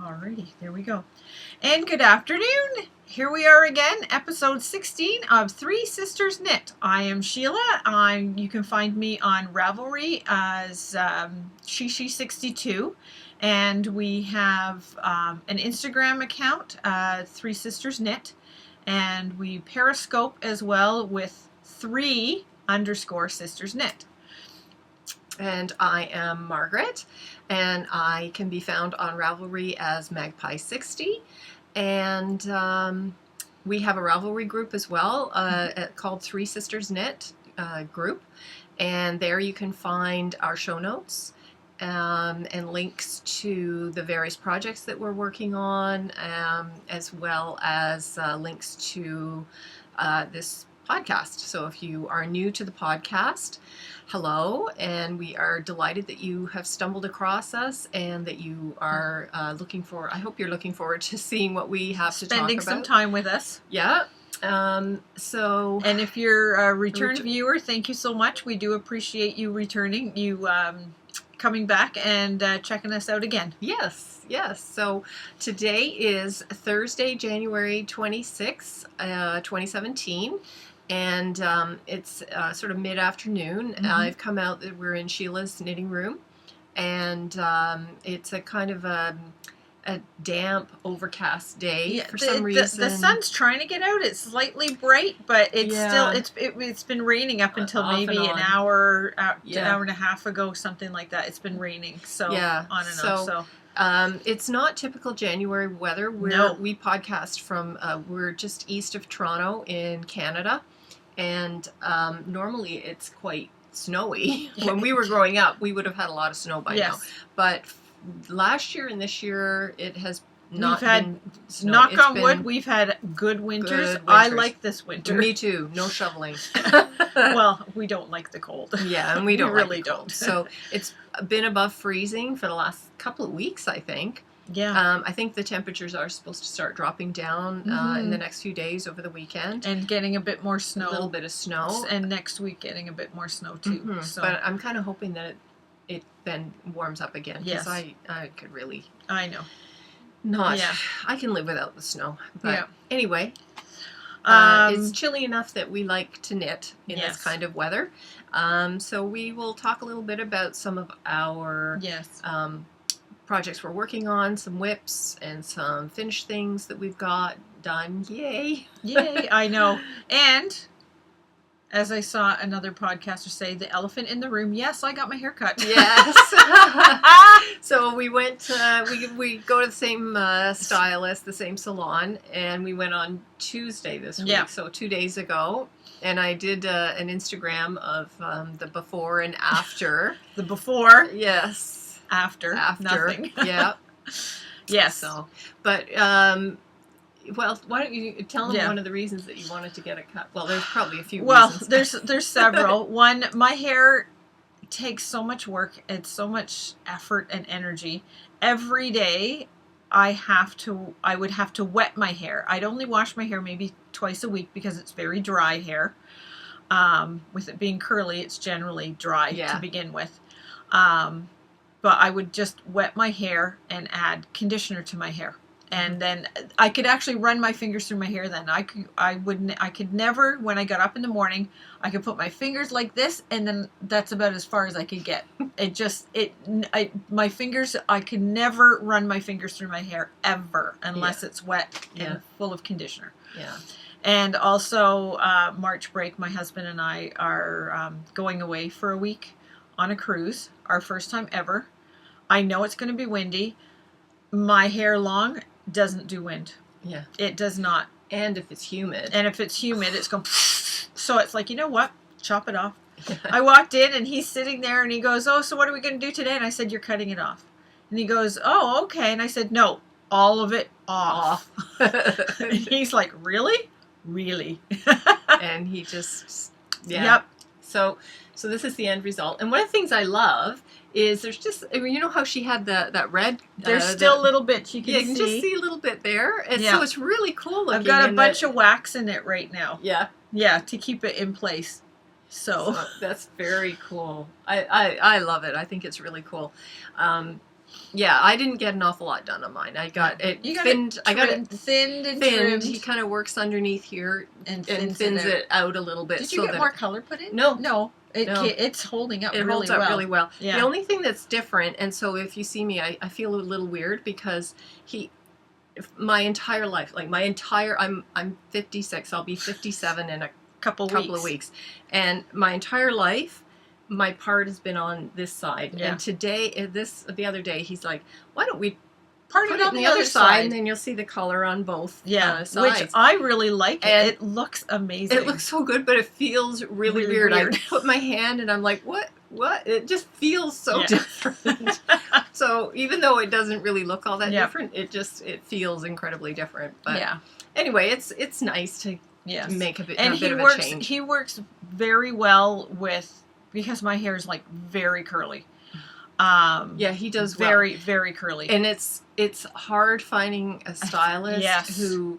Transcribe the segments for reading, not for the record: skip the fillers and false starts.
Alrighty, there we go. And good afternoon. Here we are again, episode 16 of Three Sisters Knit. I am Sheila. You can find me on Ravelry as Shishi62. And we have an Instagram account, Three Sisters Knit. And we Periscope as well with 3_Sisters Knit. And I am Margaret, and I can be found on Ravelry as Magpie60. And we have a Ravelry group as well called Three Sisters Knit group. And there you can find our show notes and links to the various projects that we're working on, as well as links to this podcast. So if you are new to the podcast, hello, and we are delighted that you have stumbled across us and that you are I hope you're looking forward to seeing what we have to talk about. Spending some time with us. Yeah. And if you're a return viewer, thank you so much. We do appreciate you returning, coming back and checking us out again. Yes. So today is Thursday, January 26th, 2017. And it's sort of mid-afternoon. Mm-hmm. I've come out, we're in Sheila's knitting room, and it's a kind of a damp, overcast day for some reason. The sun's trying to get out. It's slightly bright, but it's still it's been raining up until maybe an hour and a half ago, something like that. It's been raining, so on and off. So. It's not typical January weather. We podcast from, we're just east of Toronto in Canada, and normally it's quite snowy. When we were growing up, we would have had a lot of snow by now. But last year and this year, it has not been snow. Knock on wood, we've had good winters. I like this winter. Me too. No shoveling. Well, we don't like the cold. Yeah, and we really don't. So it's been above freezing for the last couple of weeks, I think. Yeah. I think the temperatures are supposed to start dropping down in the next few days over the weekend. And getting a bit more snow. A little bit of snow. And next week getting a bit more snow too. Mm-hmm. So. But I'm kind of hoping that it then warms up again. Yes. Because I could really... I know. I can live without the snow. But anyway... it's chilly enough that we like to knit in this kind of weather. So we will talk a little bit about some of our projects we're working on, some whips and some finished things that we've got done. Yay! Yay, I know. And as I saw another podcaster say, the elephant in the room, yes, I got my hair cut. Yes. So we went, we go to the same stylist, the same salon, and we went on Tuesday this week, so 2 days ago. And I did an Instagram of the before and after. The before? Yes. After. Nothing. Yeah. Yes. So, but... well, why don't you tell them one of the reasons that you wanted to get a cut? Well, there's probably a few reasons. Well, there's several. One, my hair takes so much work. It's so much effort and energy. Every day, I would have to wet my hair. I'd only wash my hair maybe twice a week because it's very dry hair. With it being curly, it's generally dry to begin with. But I would just wet my hair and add conditioner to my hair. And then I could actually run my fingers through my hair then. I could never, when I got up in the morning, I could put my fingers like this, and then that's about as far as I could get. My fingers, I could never run my fingers through my hair ever, unless it's wet and full of conditioner. Yeah. And also, March break, my husband and I are going away for a week on a cruise, our first time ever. I know it's going to be windy. My hair long doesn't do wind. Yeah. It does not. And if it's humid. It's going so it's like, you know what? Chop it off. I walked in and he's sitting there and he goes, oh, so what are we going to do today? And I said, you're cutting it off. And he goes, oh, okay. And I said, no, all of it off. And he's like, really? Really? And he just, Yep. So this is the end result. And one of the things I love is there's just, you know how she had that red? There's still a little bit you can see. You can just see a little bit there. And so it's really cool looking. I've got a bunch of wax in it right now. Yeah. Yeah, to keep it in place. So that's very cool. I love it. I think it's really cool. Yeah, I didn't get an awful lot done on mine. I got it You got thinned. I got it thinned and thinned. trimmed He kind of works underneath here and and thins thins it out a little bit. Did you so get that more color put in? No. No. No. It's holding up it really holds up well. really well. Yeah. The only thing that's different, and so if you see me, I feel a little weird because my entire life, like I'm 56. I'll be 57 in a couple of weeks, and my entire life, my part has been on this side. Yeah. And the other day, he's like, "Why don't we Part put it it on on the the other other side, side. and then you'll see the color on both sides." Which I really like. And it looks amazing. It looks so good, but it feels really weird. I put my hand and I'm like, what? It just feels so different. So even though it doesn't really look all that different, it feels incredibly different. But anyway, it's nice to make a bit of a change. He works very well because my hair is like very curly. He does very, very curly. And it's hard finding a stylist who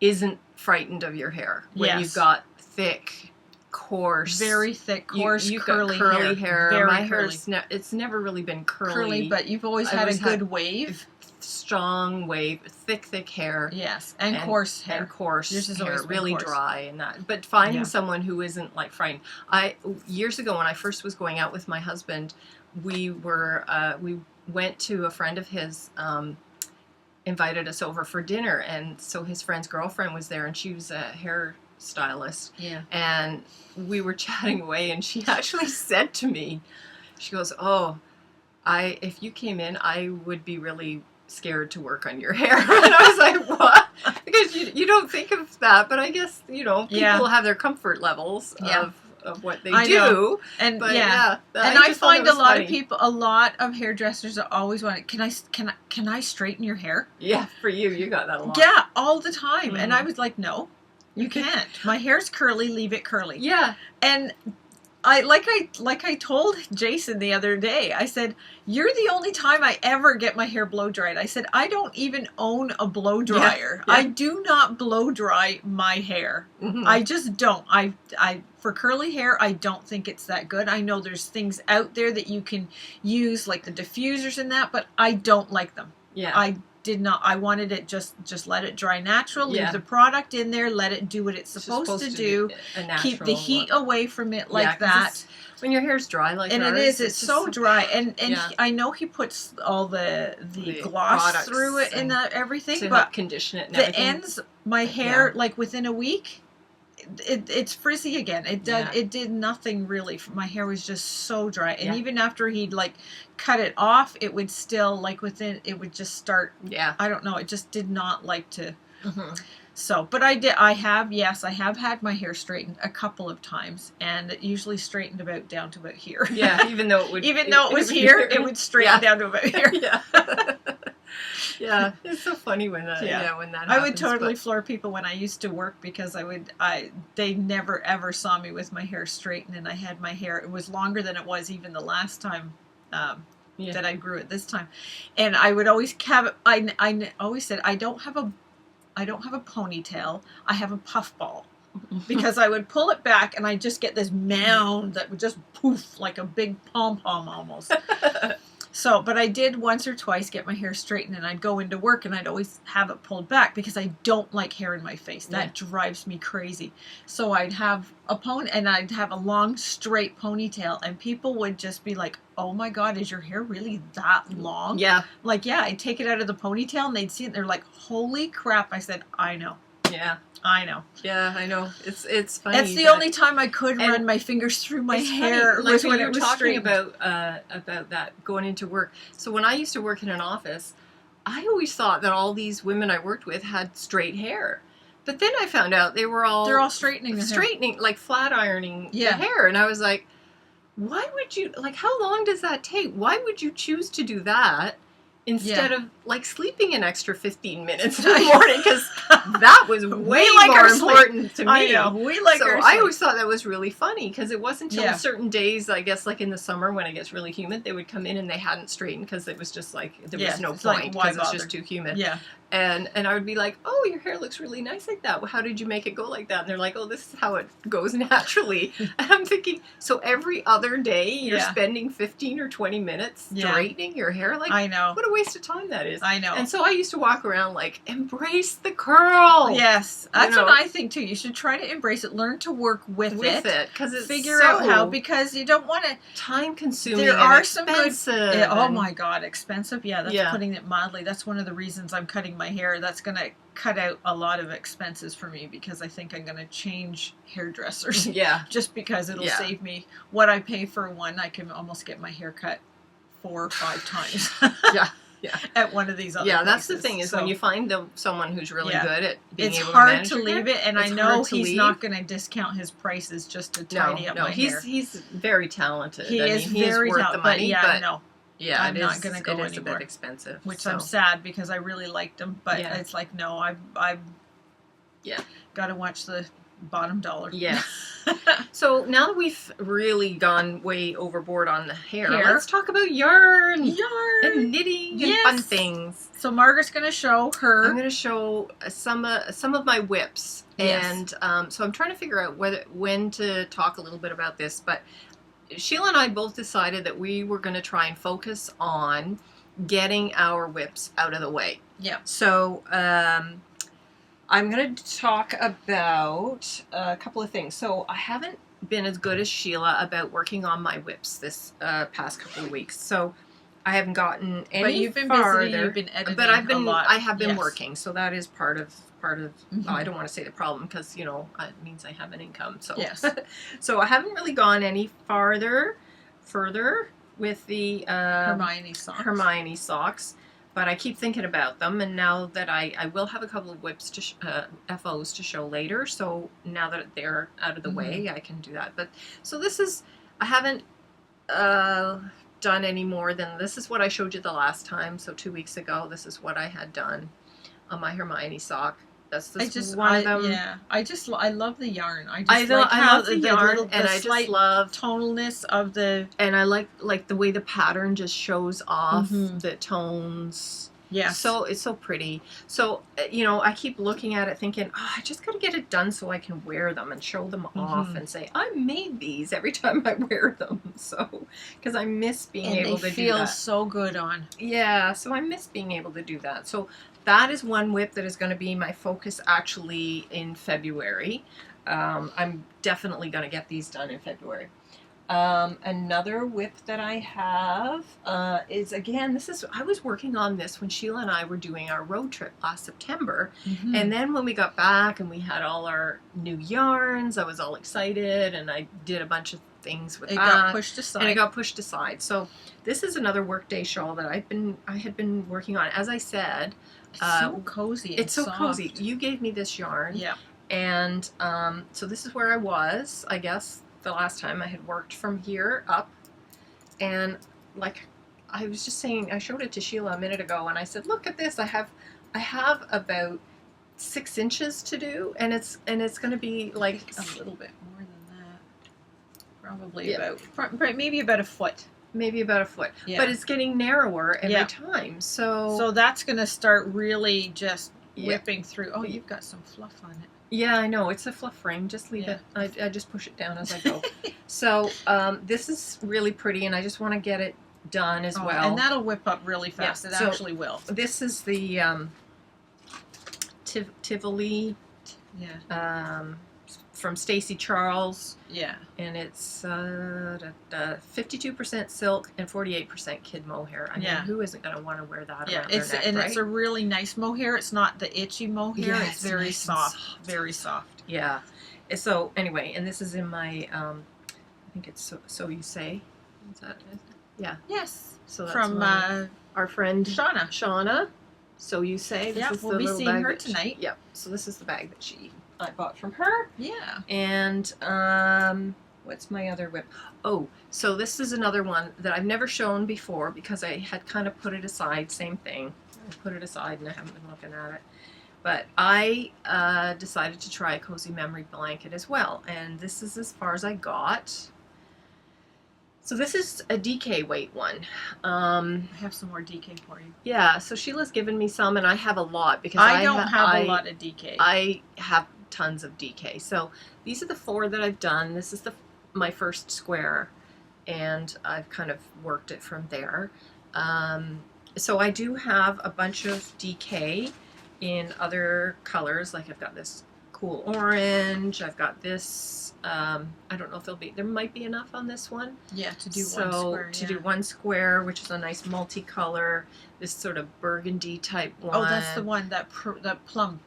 isn't frightened of your hair when you've got thick, coarse, very thick, coarse, you've curly got curly hair. Very my curly. hair's it's never really been curly, but you've always had a good wave, strong wave, thick hair. Yes, and coarse hair. And coarse Yours has hair, always been really coarse. dry and that. But finding someone who isn't like frightened. Years ago when I first was going out with my husband, we went to a friend of his. Invited us over for dinner, and so his friend's girlfriend was there, and she was a hair stylist. Yeah. And we were chatting away, and she actually said to me, she goes, "Oh, if you came in, I would be really scared to work on your hair." And I was like, "What?" Because you don't think of that, but I guess people have their comfort levels of what they do. Know. And but and I find a lot of hairdressers always want, can I straighten your hair? Yeah, for you got that a lot. Yeah, all the time. And I was like, no, you can't. My hair's curly, leave it curly. Yeah. And I told Jason the other day, I said, you're the only time I ever get my hair blow dried. I said, I don't even own a blow dryer. Yeah. I do not blow dry my hair. Mm-hmm. I just don't. I for curly hair, I don't think it's that good. I know there's things out there that you can use, like the diffusers and that, but I don't like them. Yeah. I did not. I wanted it just let it dry natural. Leave the product in there. Let it do what it's supposed to do. Keep the heat away from it like that. When your hair's dry like and ours, it's so dry. And I know he puts all the gloss through it and everything, to but condition it. And the ends, my hair, like within a week, it's frizzy again. It did nothing really. My hair was just so dry, and even after he'd like cut it off, it would still it would just start. Yeah, I don't know. It just did not like to. Mm-hmm. So, but I have had my hair straightened a couple of times, and it usually straightened down to about here. Yeah, even though it was here, it would straighten down to about here. Yeah. Yeah, it's so funny when that happens. I would totally floor people when I used to work, because they never ever saw me with my hair straightened, and I had my hair, it was longer than it was even the last time that I grew it this time. And I would always have, I always said, I don't have a ponytail, I have a puffball. Because I would pull it back and I just get this mound that would just poof like a big pom-pom almost. So, but I did once or twice get my hair straightened, and I'd go into work and I'd always have it pulled back because I don't like hair in my face. That drives me crazy. So I'd have I'd have a long straight ponytail, and people would just be like, "Oh my God, is your hair really that long?" Yeah. Like, yeah, I'd take it out of the ponytail and they'd see it and they're like, "Holy crap." I said, "I know." Yeah. I know. Yeah, I know. It's funny. That's the only time I could run my fingers through my hair. Like when you were it was talking straightened. about that going into work. So when I used to work in an office, I always thought that all these women I worked with had straight hair. But then I found out they're all straightening like flat ironing the hair, and I was like, why would you, like, how long does that take? Why would you choose to do that instead of like sleeping an extra 15 minutes in the morning, because that was way like more our sleep. important to me. I know. We like So our I sleep. always thought that was really funny, because it wasn't until Yeah. certain days, I guess, like in the summer when it gets really humid, they would come in and they hadn't straightened because it was just like there Yeah, was no it's like, point why because it's bother? just too humid. Yeah. And I would be like, oh, your hair looks really nice like that. Well, how did you make it go like that? And they're like, oh, this is how it goes naturally. And I'm thinking, so every other day you're Yeah. spending 15 or 20 minutes Yeah. straightening your hair? Like, I know. what a waste of time that is. I know. And so I used to walk around like, embrace the curl. Yes, that's know. what I think too. You should try to embrace it. Learn to work with it. Because it's Figure so out how, because you don't want to. time consuming. There and are some good. expensive. Oh and- my God, expensive. Yeah, that's Yeah. putting it mildly. That's one of the reasons I'm cutting my hair. That's going to cut out a lot of expenses for me, because I think I'm going to change hairdressers Yeah. just because it'll Yeah. save me what I pay for one. I can almost get my hair cut 4 or 5 times. Yeah. Yeah. At one of these other Yeah, that's the places. thing is So when you find someone who's really Yeah. good at being it's able hard manage to your hair, leave it, and I it's know hard to he's leave. not going to discount his prices just to tidy up my hair. he's very talented. He I is mean, he very is worth talented, the money, but yeah, no, yeah, I'm it not is- gonna go it is a anymore. bit expensive, which so. I'm sad because I really liked him, but Yeah. it's like no, I've Yeah. got to watch the bottom dollar. Yes. So now that we've really gone way overboard on the hair, Hair. let's talk about yarn Yarn. and knitting and Yes. fun things. So Margaret's going to show her. I'm going to show some of my whips, Yes. and so I'm trying to figure out when to talk a little bit about this. But Sheila and I both decided that we were going to try and focus on getting our whips out of the way. Yeah. So I'm going to talk about a couple of things. So I haven't been as good as Sheila about working on my whips this past couple of weeks. So I haven't gotten any But you've been farther. busy. You've been editing. But I've been, a lot. I have been Yes. working, so that is part of. Mhm. I don't want to say the problem because it means I have an income. So Yes. so I haven't really gone any further with the Hermione socks. Hermione socks, but I keep thinking about them, and now that I will have a couple of whips to FOs to show later. So now that they're out of the way, I can do that. But so this is I haven't done any more than this is what I showed you the last time. So 2 weeks ago, this is what I had done on my Hermione sock. That's one of them. Yeah, I love the yarn. I I just know, like I how love the yarn, and I slight just love, tonalness of the. and I like the way the pattern just shows off Mhm. the tones. Yes. So it's so pretty. So I keep looking at it thinking, oh, I just got to get it done so I can wear them and show them off Mhm. and say I made these every time I wear them. So because I miss being and able they to feel do that. so good on. Yeah, so I miss being able to do that. So that is one whip that is going to be my focus actually in February. I'm definitely going to get these done in February. Another whip that I have is, again, I was working on this when Sheila and I were doing our road trip last September. Mm-hmm. And then when we got back and we had all our new yarns, I was all excited and I did a bunch of things with it that. got pushed aside. And it got pushed aside. So this is another workday shawl that I had been working on. As I said, It's so cozy. And it's so soft. cozy. You gave me this yarn. Yeah. And so this is where I was, I guess, the last time I had worked from here up. And like I was just saying, I showed it to Sheila a minute ago and I said, look at this. I have about 6 inches to do, and it's going to be like a little bit more than that. Probably Yeah. maybe about a foot. maybe about a foot. Yeah. But it's getting narrower every Yeah. time. So So that's going to start really just Yeah. whipping through. Oh, you've got some fluff on it. yeah, I know. It's a fluff ring. Just leave Yeah. it. I just push it down as I go. So this is really pretty, and I just want to get it done as Oh, well. and that'll whip up really fast. Yeah, It so- actually will. This is the Tivoli Yeah. from Stacy Charles, Yeah. and it's 52% silk and 48% kid mohair. I mean, Yeah. who isn't going to want to wear that Yeah. around It's their neck, and right? it's a really nice mohair. It's not the itchy mohair. Yeah, it's it's very nice and soft. soft. Very soft. Yeah. So anyway, and this is in my I think it's so you say. Is that it? Yeah. Yes. So that's From our friend Shauna. Shauna. So you say. This Yeah, is we'll the be little seeing bag her that tonight. Yep. So this is the bag that I bought from her. Yeah. And What's my other whip? Oh, so this is another one that I've never shown before because I had kind of put it aside. Same thing. I put it aside and I haven't been looking at it. But I decided to try a Cozy Memory blanket as well. And this is as far as I got. So this is a DK weight one. I have some more DK for you. Yeah, so Sheila's given me some and I have a lot because I don't have a lot of DK. I have tons of DK. So these are the 4 that I've done. This is my first square and I've kind of worked it from there. So I do have a bunch of DK in other colors, like I've got this cool orange, I've got this, I don't know if there might be enough on this one. Yeah, to do So one square. to do one square, which is a nice multicolor, this sort of burgundy type one. Oh, that's the one, that plum.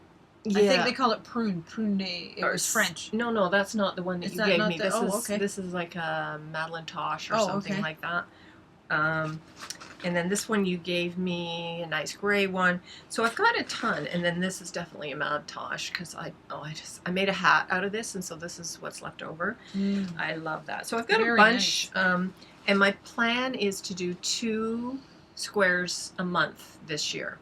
Yeah. I think they call it prune. It was French. No, that's not the one that Is you that gave not me. the- okay. This is like a Madeline Tosh or Oh, something okay. like that. And then this one you gave me a nice gray one. So I've got a ton. And then this is definitely a Mad Tosh because I made a hat out of this, and so this is what's left over. I love that. So I've got Very a bunch. nice. And my plan is to do 2 squares a month this year.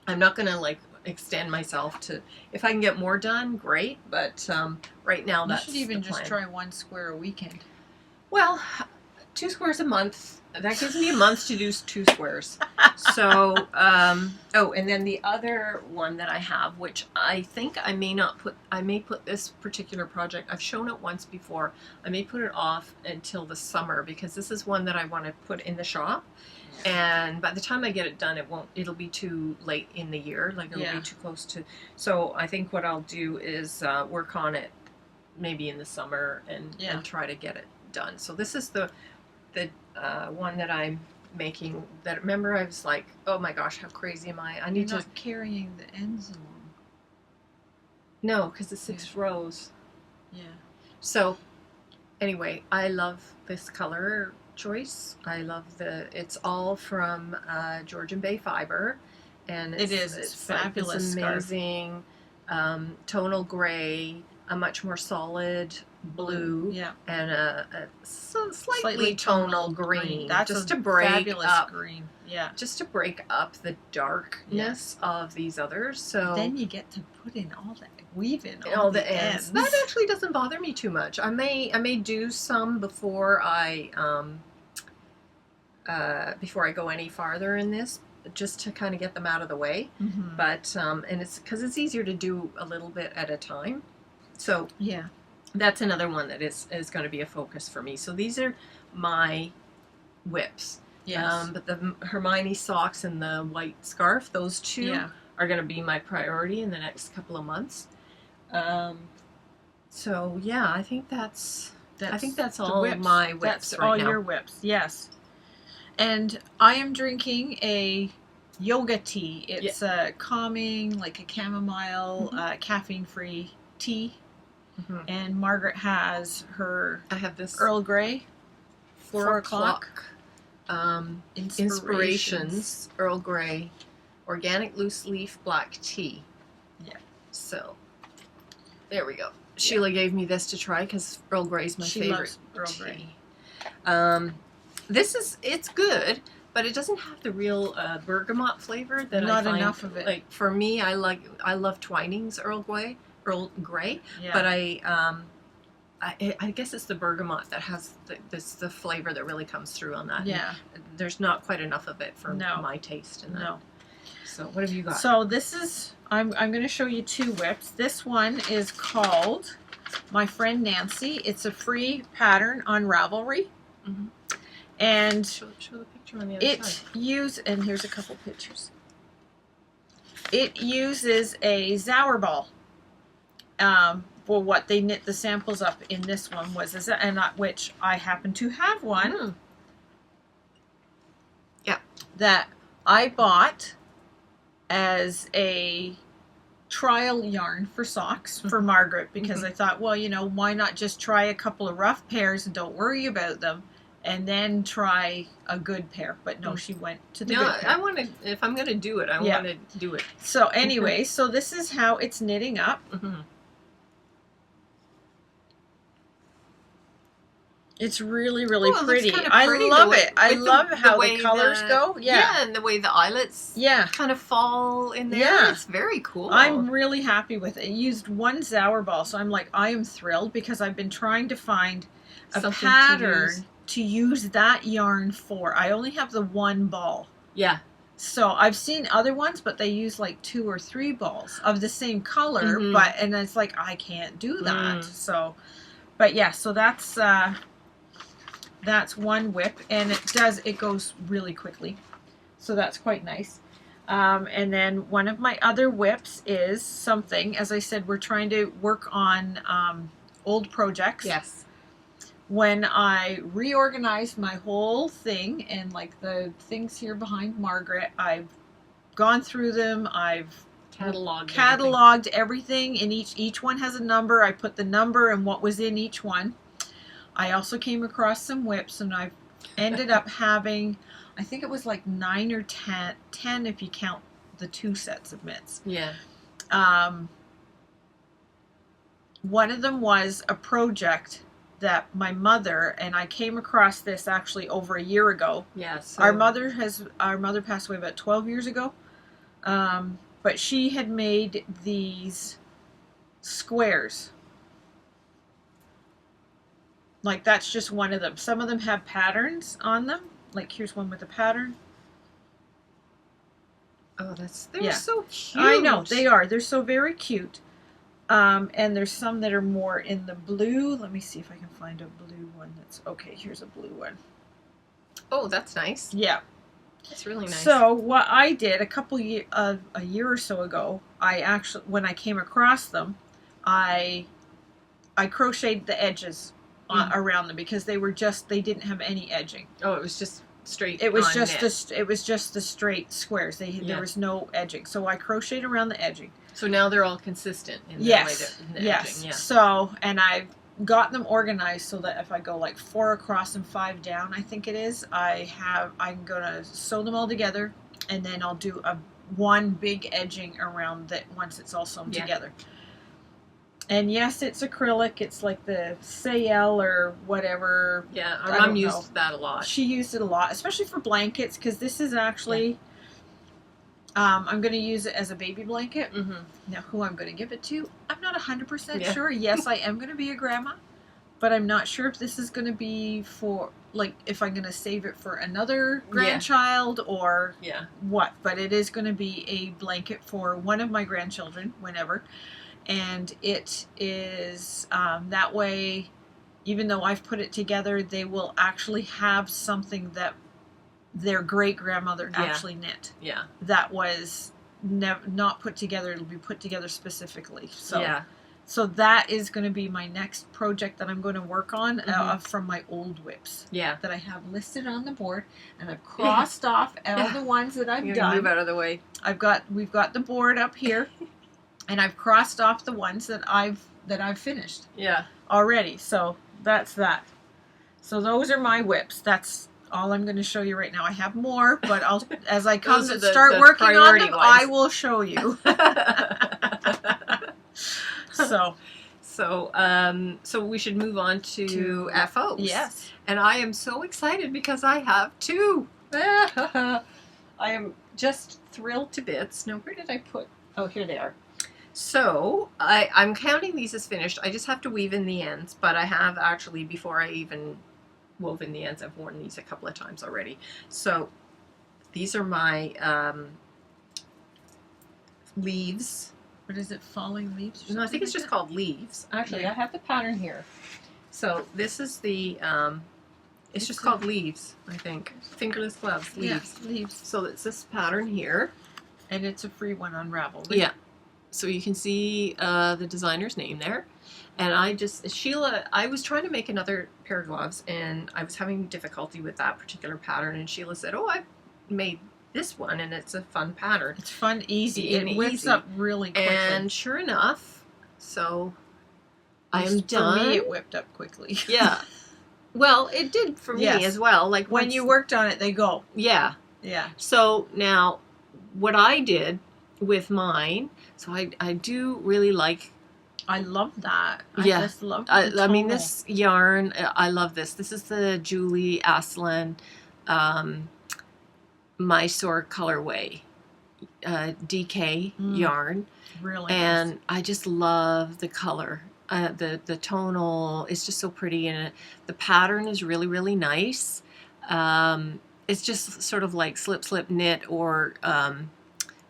I'm not gonna like extend myself to, if I can get more done, great. But right now You that's should even the just plan. try one square a weekend. Well, 2 squares a month. That gives me a month to do 2 squares. So, oh, and then the other one that I have, which I think I may put this particular project, I've shown it once before. I may put it off until the summer because this is one that I want to put in the shop. And by the time I get it done, it'll be too late in the year. Like it'll be too close to. So I think what I'll do is work on it maybe in the summer and try to get it done. So this is the one that I'm making. That, remember, I was like, oh my gosh, how crazy am I? I need You're to not carrying the ends along. no, because it's 6 rows. Yeah. So anyway, I love this color choice. I love it's all from Georgian Bay Fiber, and It's fabulous. It's Scarf. amazing. Tonal gray, a much more solid blue, Yeah. and a slightly tonal green. That's just a to break fabulous up, green. Yeah. just to break up the darkness of these others. So Then you get to put in all that, weave in all the ends. That actually doesn't bother me too much. I may do some before I go any farther in this, just to kind of get them out of the way. Mm-hmm. But and it's because it's easier to do a little bit at a time. So Yeah. that's another one that is going to be a focus for me. So these are my whips. Yes. But the Hermione socks and the white scarf, those 2 are going to be my priority in the next couple of months. So yeah, I think that's all whips. my whips That's right all now. your whips. Yes. And I am drinking a yoga tea. It's a calming, like a chamomile, caffeine-free tea. Mhm. And Margaret has her I have this Earl Grey. 4 o'clock Inspirations. Inspirations Earl Grey organic loose leaf black tea. Yeah. So there we go. Sheila gave me this to try because Earl Grey's my She favorite loves Earl tea. Grey. It's good, but it doesn't have the real bergamot flavor that Not I find. enough of it. Like for me, I love Twining's Earl Grey, Yeah. but I guess it's the bergamot that has the flavor that really comes through on that. Yeah. And there's not quite enough of it for No. my taste in that. No. So what have you got? So this is, I'm going to show you 2 whips. This one is called My Friend Nancy. It's a free pattern on Ravelry. Mhm. And show the picture on the other side. and here's a couple pictures. It uses a Zauberball. Well, what they knit the samples up in this one was, which I happen to have one. Mm. Yeah. That I bought as a trial yarn for socks for Margaret, because I thought, well, why not just try a couple of rough pairs and don't worry about them, and then try a good pair. But no, she went to the good pair. I want to. If I'm going to do it, I want to do it. So anyway, so this is how it's knitting up. Mm-hmm. It's really, really Oh, it looks pretty. kinda I pretty, love the way- it. I with love the how the way colors go. Yeah. and the way the eyelets Yeah. kind of fall in there. Yeah. It's very cool. I'm really happy with it. I used one Zower ball, so I'm like, I am thrilled because I've been trying to find a Something to pattern use. to use that yarn for. I only have the one ball. Yeah. So I've seen other ones, but they use like 2 or 3 balls of the same color, Mhm. and it's like I can't do that. Mm. So, but yeah, so that's one whip, and it goes really quickly, so that's quite nice. And then one of my other whips is something, as I said, we're trying to work on old projects. Yes. When I reorganized my whole thing, and like the things here behind Margaret, I've gone through them. I've cataloged everything, and each one has a number. I put the number and what was in each one. I also came across some whips, and I've ended up having, I think it was like 9 or 10 if you count the 2 sets of mitts. Yeah. One of them was a project that my mother, and I came across this actually over a year ago. Yeah. So Our mother passed away about 12 years ago. But she had made these squares. Like, that's just one of them. Some of them have patterns on them. Like, here's one with a pattern. Oh, they're so cute. I know, they are. They're so very cute. And there's some that are more in the blue. Let me see if I can find a blue one that's... Okay, here's a blue one. Oh, that's nice. Yeah. That's really nice. So what I did a year or so ago, when I came across them, I crocheted the edges around them because they didn't have any edging. Oh, it was just straight. It was on just knit. it was just the straight squares. There was no edging. So I crocheted around the edging. So now they're all consistent in Yes. the Yes. edging. Yeah. So, and I've got them organized so that if I go like 4 across and 5 down, I think it is, I'm gonna sew them all together, and then I'll do one big edging around that once it's all sewn together. And yes, it's acrylic. It's like the Sayel or whatever. Yeah, our mom used that a lot. She used it a lot, especially for blankets, because this is actually, I'm going to use it as a baby blanket. Mm-hmm. Now, who I'm going to give it to, I'm not 100% Yeah. sure. Yes, I am going to be a grandma, but I'm not sure if this is going to be for, like, if I'm going to save it for another grandchild or what. But it is going to be a blanket for one of my grandchildren, whenever. And it is that way, even though I've put it together, they will actually have something that their great-grandmother actually knit. Yeah. That was not put together. It'll be put together specifically. So that is going to be my next project that I'm going to work on from my old whips. Yeah. That I have listed on the board, and I've crossed off all the ones that I've done. Move out of the way. We've got the board up here. And I've crossed off the ones that I've finished already. So that's that. So those are my whips. That's all I'm going to show you right now. I have more, but as I come to start working on them, I will show you. So we should move on to FOs. Yes. And I am so excited because I have 2. I am just thrilled to bits. Now, where did I put? Oh, here they are. So, I'm counting these as finished. I just have to weave in the ends, but I have actually, before I even wove in the ends, I've worn these a couple of times already. So, these are my leaves. What is it, falling leaves? No, I think it's just called leaves. Actually, I have the pattern here. So, this is the, it's just called leaves, I think. Fingerless gloves, leaves. Yeah, leaves. So, it's this pattern here. And it's a free one on Ravelry. Yeah. So you can see the designer's name there. And Sheila, I was trying to make another pair of gloves, and I was having difficulty with that particular pattern. And Sheila said, oh, I made this one, and it's a fun pattern. It's fun, easy. It whips up really quickly. And sure enough, so I am done. For me, it whipped up quickly. Yeah. Well, it did for me as well. Like when you worked on it, they go. Yeah. Yeah. So now, what I did with mine, so I do really like I love that. Yeah. I just love the I mean, tonal. this yarn, I love this. This is the Julie Aslan Mysore colorway DK yarn, Really and nice. I just love the color. The tonal is just so pretty, and the pattern is really, really nice. It's just sort of like slip, knit, or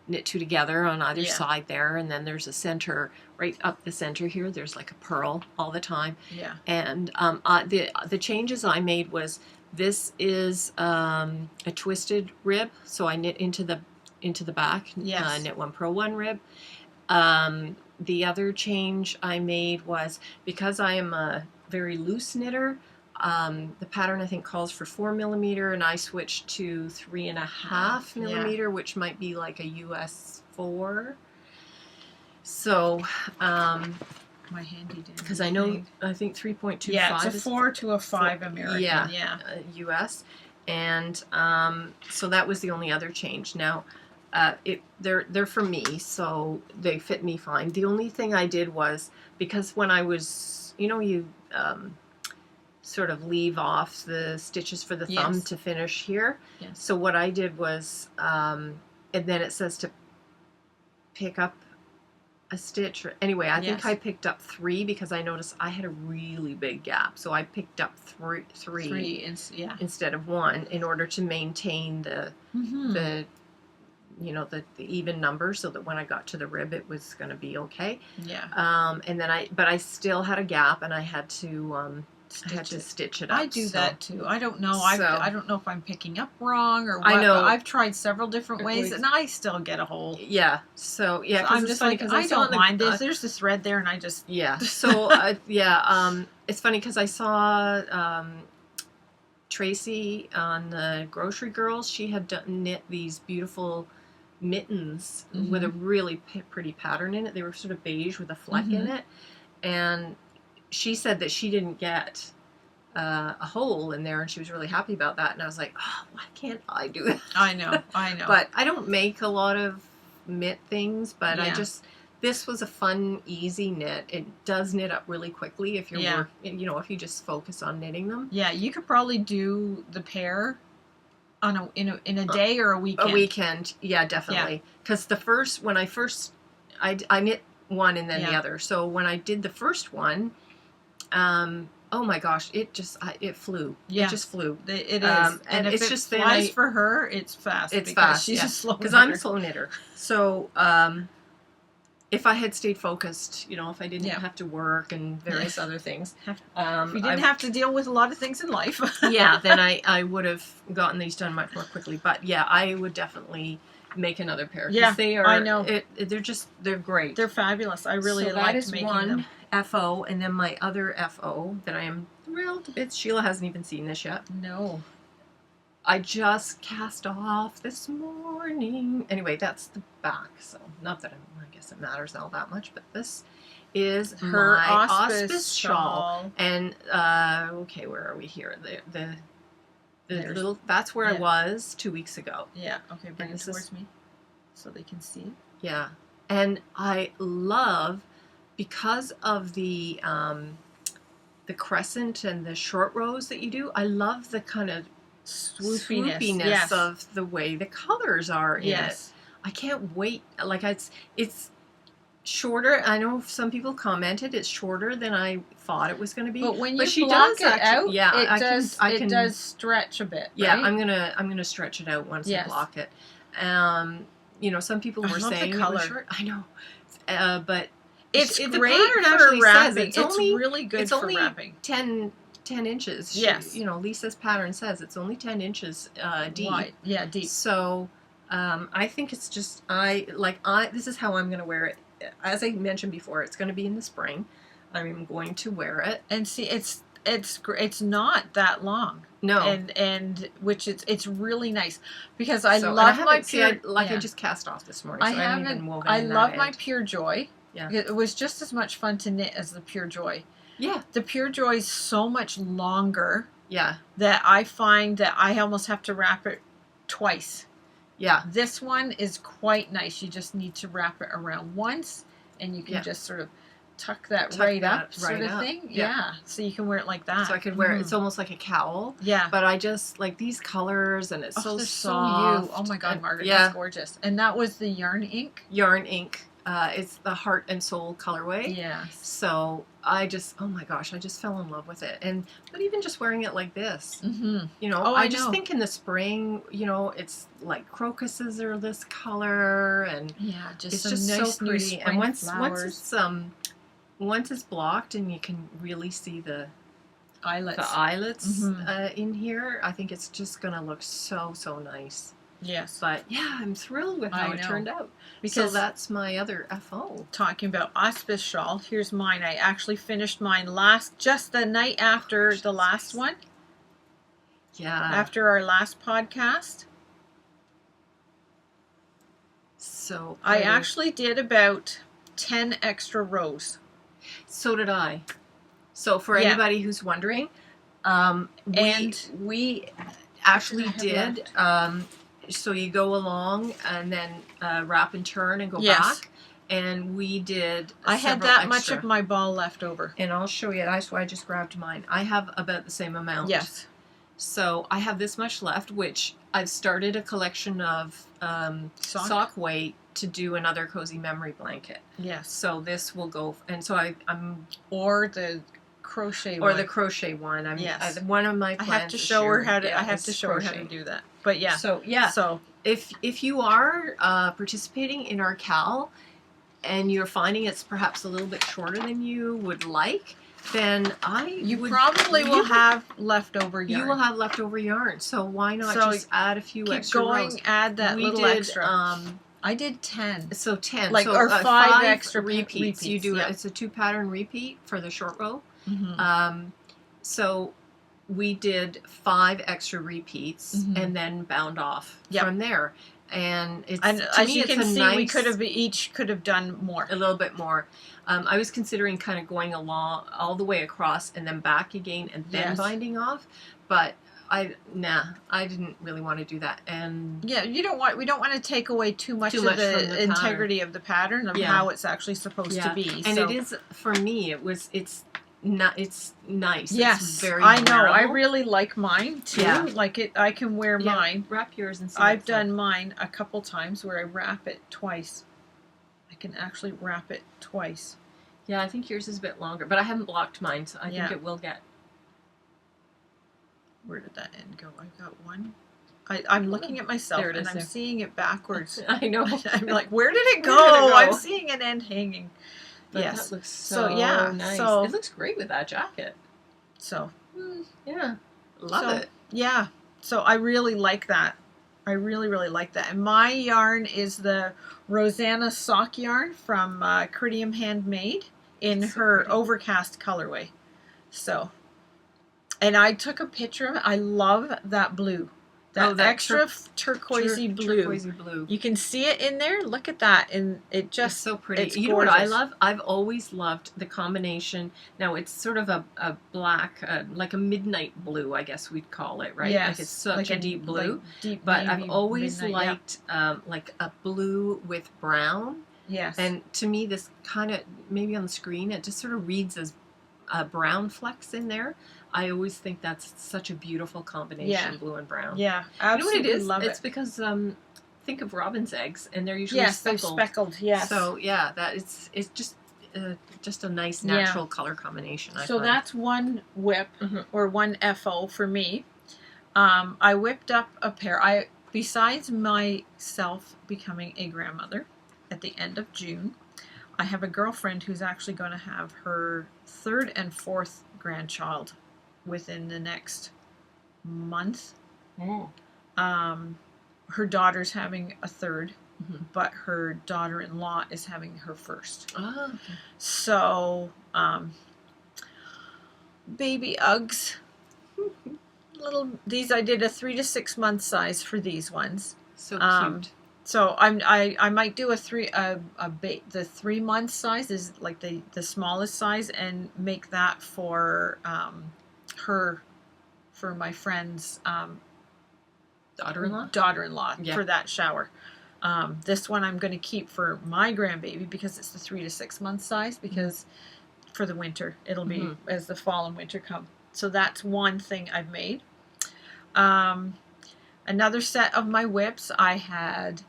knit two together on either Yeah. side there, and then there's a center right up the center here. There's like a pearl all the time. Yeah. And the changes I made was, this is a twisted rib, so I knit into the back. Yes. Knit one, purl one rib. The other change I made was, because I am a very loose knitter, the pattern I think calls for 4 millimeter, and I switched to 3.5 millimeter, which might be like a US 4. So, My handy dandy. because I know, I think 3.25. Yeah, it's a is 4 to a 5 American. Yeah. US, and so that was the only other change. Now, they're for me, so they fit me fine. The only thing I did was, because when I was, you sort of leave off the stitches for the thumb Yes. to finish here. Yes. So what I did was, and then it says to pick up a stitch. Anyway, I think Yes. I picked up 3 because I noticed I had a really big gap. So I picked up three Yeah. instead of 1, in order to maintain the the even number, so that when I got to the rib, it was going to be okay. Yeah. And then I still had a gap, and I had to stitch it up. I do so. that too. I don't know. So- I don't know if I'm picking up wrong or what. I know. But I've tried several different ways, Ways. and I still get a hole. Yeah. So yeah, So 'cause I'm it's just funny like, 'cause I saw don't the- mind this. There's this thread there, and I just Yeah. So it's funny because I saw Tracy on the Grocery Girls. She had knit these beautiful mittens with a really pretty pattern in it. They were sort of beige with a fleck in it, and she said that she didn't get a hole in there, and she was really happy about that. And I was like, oh, why can't I do that? I know. But I don't make a lot of knit things, but Yeah. this was a fun, easy knit. It does knit up really quickly if you're if you just focus on knitting them. Yeah, you could probably do the pair on in a day or a weekend. A weekend, yeah, definitely. Because when I first, I knit one and then the other. So when I did the first one, oh my gosh, it flew. Yeah. It just flew. It is, and if it's it just flies for her, it's fast. It's because fast. She's Yeah. a slow Because I'm a knitter. slow knitter. So if I had stayed focused, if I didn't have to work and various other things, If you didn't have to deal with a lot of things in life. yeah, then I would have gotten these done much more quickly. But yeah, I would definitely make another pair. 'Cause Yeah, they are. I know. They're great. They're fabulous. I really so that like is making one them. FO, and then my other FO that I am thrilled to bits. Sheila hasn't even seen this yet. No. I just cast off this morning. Anyway, that's the back. So not that I guess it matters all that much, but this is Her my auspice shawl. And okay, where are we here? The There's- little. That's where I yeah. was 2 weeks ago. Yeah. Okay. Bring it this is- towards me, so they can see. Yeah, and I love, because of the crescent and the short rows that you do. I love the kind of swoopiness Yes. of the way the colors are in it. Yes. I can't wait. Like it's shorter. I know some people commented it's shorter than I thought it was going to be. But when you she block does it actually, out, yeah, it does stretch a bit. Yeah, right? I'm gonna stretch it out once I Yes. block it. Some people I were love the saying it color. was short. I know, but It's the great pattern for actually wrapping. says It's really good it's for only wrapping. 10 inches. Yes. Lisa's pattern says it's only 10 inches deep. Wide. Yeah, deep. So I think it's just this is how I'm going to wear it. As I mentioned before, it's going to be in the spring. I'm going to wear it. And see, it's not that long. No. And which it's really nice because I So, love and my see, I pure. yeah. just cast off this morning, I so I haven't haven't. even woven I in that love my end. Pure Joy. Yeah. It was just as much fun to knit as the Pure Joy. Yeah. The Pure Joy is so much longer Yeah. that I find that I almost have to wrap it twice. Yeah. This one is quite nice. You just need to wrap it around once, and you can Yeah. just sort of tuck that Tuck right that up sort right of up. thing. Yeah. Yeah. So you can wear it like that. So I could wear it. Mhm. It's almost like a cowl. Yeah. But I just like these colors, and it's so they're soft. so you. Oh my God, and- Margaret, Yeah, that's gorgeous. And that was the yarn ink. Yarn Ink. It's the Heart and Soul colorway. Yes. So I just, oh my gosh, I just fell in love with it. But even just wearing it like this, Mm-hmm. you know, Oh, I I just know. think in the spring, you know, it's like crocuses are this color, and Yeah, just it's some just nice so new pretty. spring And flowers. once it's blocked and you can really see the Eyelets. eyelets Mhm. in here, I think it's just gonna look so nice. Yes. But yeah, I'm thrilled with how I it know. turned out. Because So that's my other FO. talking about auspice shawl, here's mine. I actually finished mine just the night after the last one, Yeah. after our last podcast. So I pretty. actually did about 10 extra rows. So did I. So for Yeah. anybody who's wondering, And- we actually What did I have did. So you go along and then wrap and turn and go Yes. back, and we did. I had several that much extra. of my ball left over. And I'll show you. That's why I just grabbed mine. I have about the same amount. Yes. So I have this much left, which I've started a collection of sock weight to do another cozy memory blanket. Yes. So this will go, and so I'm Or the crochet or one. the crochet one. Yes. One of my I plans have to this show her year, how to. yeah, I have is to show her how to crochet. do that. But yeah. So yeah, So if you are participating in our CAL and you're finding it's perhaps a little bit shorter than you would like, then you probably will have leftover yarn. You will have leftover yarn. So why not So just add a few Keep extra going. rows? Add that We little did, extra. I did 10. So 10. Like, so, or 5 extra repeats. You repeats, do yeah. It's a 2-pattern repeat for the short row. Mm-hmm. So we did 5 extra repeats Mhm. and then bound off Yep. from there. And it's And to as me, you it's can a see, nice, we could have done more. a little bit more. I was considering kind of going along all the way across and then back again and then Yes. binding off, but I didn't really want to do that. And Yeah, we don't want to take away too much Too of much from the the integrity of the pattern of Yeah. how it's actually supposed to be. and so. it is for me. It's nice. Yes, It's very I know. I wearable. really like mine too. Yeah. Like it, I can wear Yeah, mine. Wrap yours and see. I've what's like. done mine a couple times where I wrap it twice. I can actually wrap it twice. Yeah, I think yours is a bit longer, but I haven't blocked mine, so I Yeah. think it will get. Where did that end go? I got one. I'm looking at myself There it and is I'm there. seeing it backwards. I know. I'm like, where did it go? Where did it go? I'm seeing an end hanging. But Yes. that looks So, so, yeah, nice. so- It looks great with that jacket. So Yeah, love So- it. yeah. So I really like that. I really, really like that. And my yarn is the Rosanna sock yarn from Ceridium Handmade in So her pretty. overcast colorway. So, and I took a picture of it. I love that blue. That, Oh, that extra turquoisey blue. Turquoisey blue. You can see it in there. Look at that. And it It's just, so pretty. it's You know what I gorgeous. love? I've always loved the combination. Now it's sort of a black, like a midnight blue, I guess we'd call it, right? yes, Like it's such like a deep blue. like deep But navy I've always midnight, yeah. liked like a blue with brown. Yes. And to me, this kind of, maybe on the screen, it just sort of reads as brown flecks in there. I always think that's such a beautiful combination, Yeah. blue and brown. yeah, You know what absolutely it is? love It's it. because think of robin's eggs, and they're usually Yes, they're speckled. speckled. Yes. So yeah, that it's just a nice Yeah. natural color combination. I So find. that's one whip Mhm. or one FO for me. I whipped up a pair. Besides myself becoming a grandmother at the end of June, I have a girlfriend who's actually going to have her 3rd and 4th grandchild within the next month. Her daughter's having a 3rd, Mhm. but her daughter-in-law is having her 1st. Oh, okay. So, baby Uggs. These I did a 3 to 6 month size for these ones. So Um, cute. So I might do the 3 month size is like the smallest size and make that for my friend's Daughter-in-law. daughter-in-law Yeah. for that shower. This one I'm going to keep for my grandbaby because it's the 3 to 6 month size, because for the winter it'll be as the fall and winter come. So that's one thing I've made. Another set of my whips I had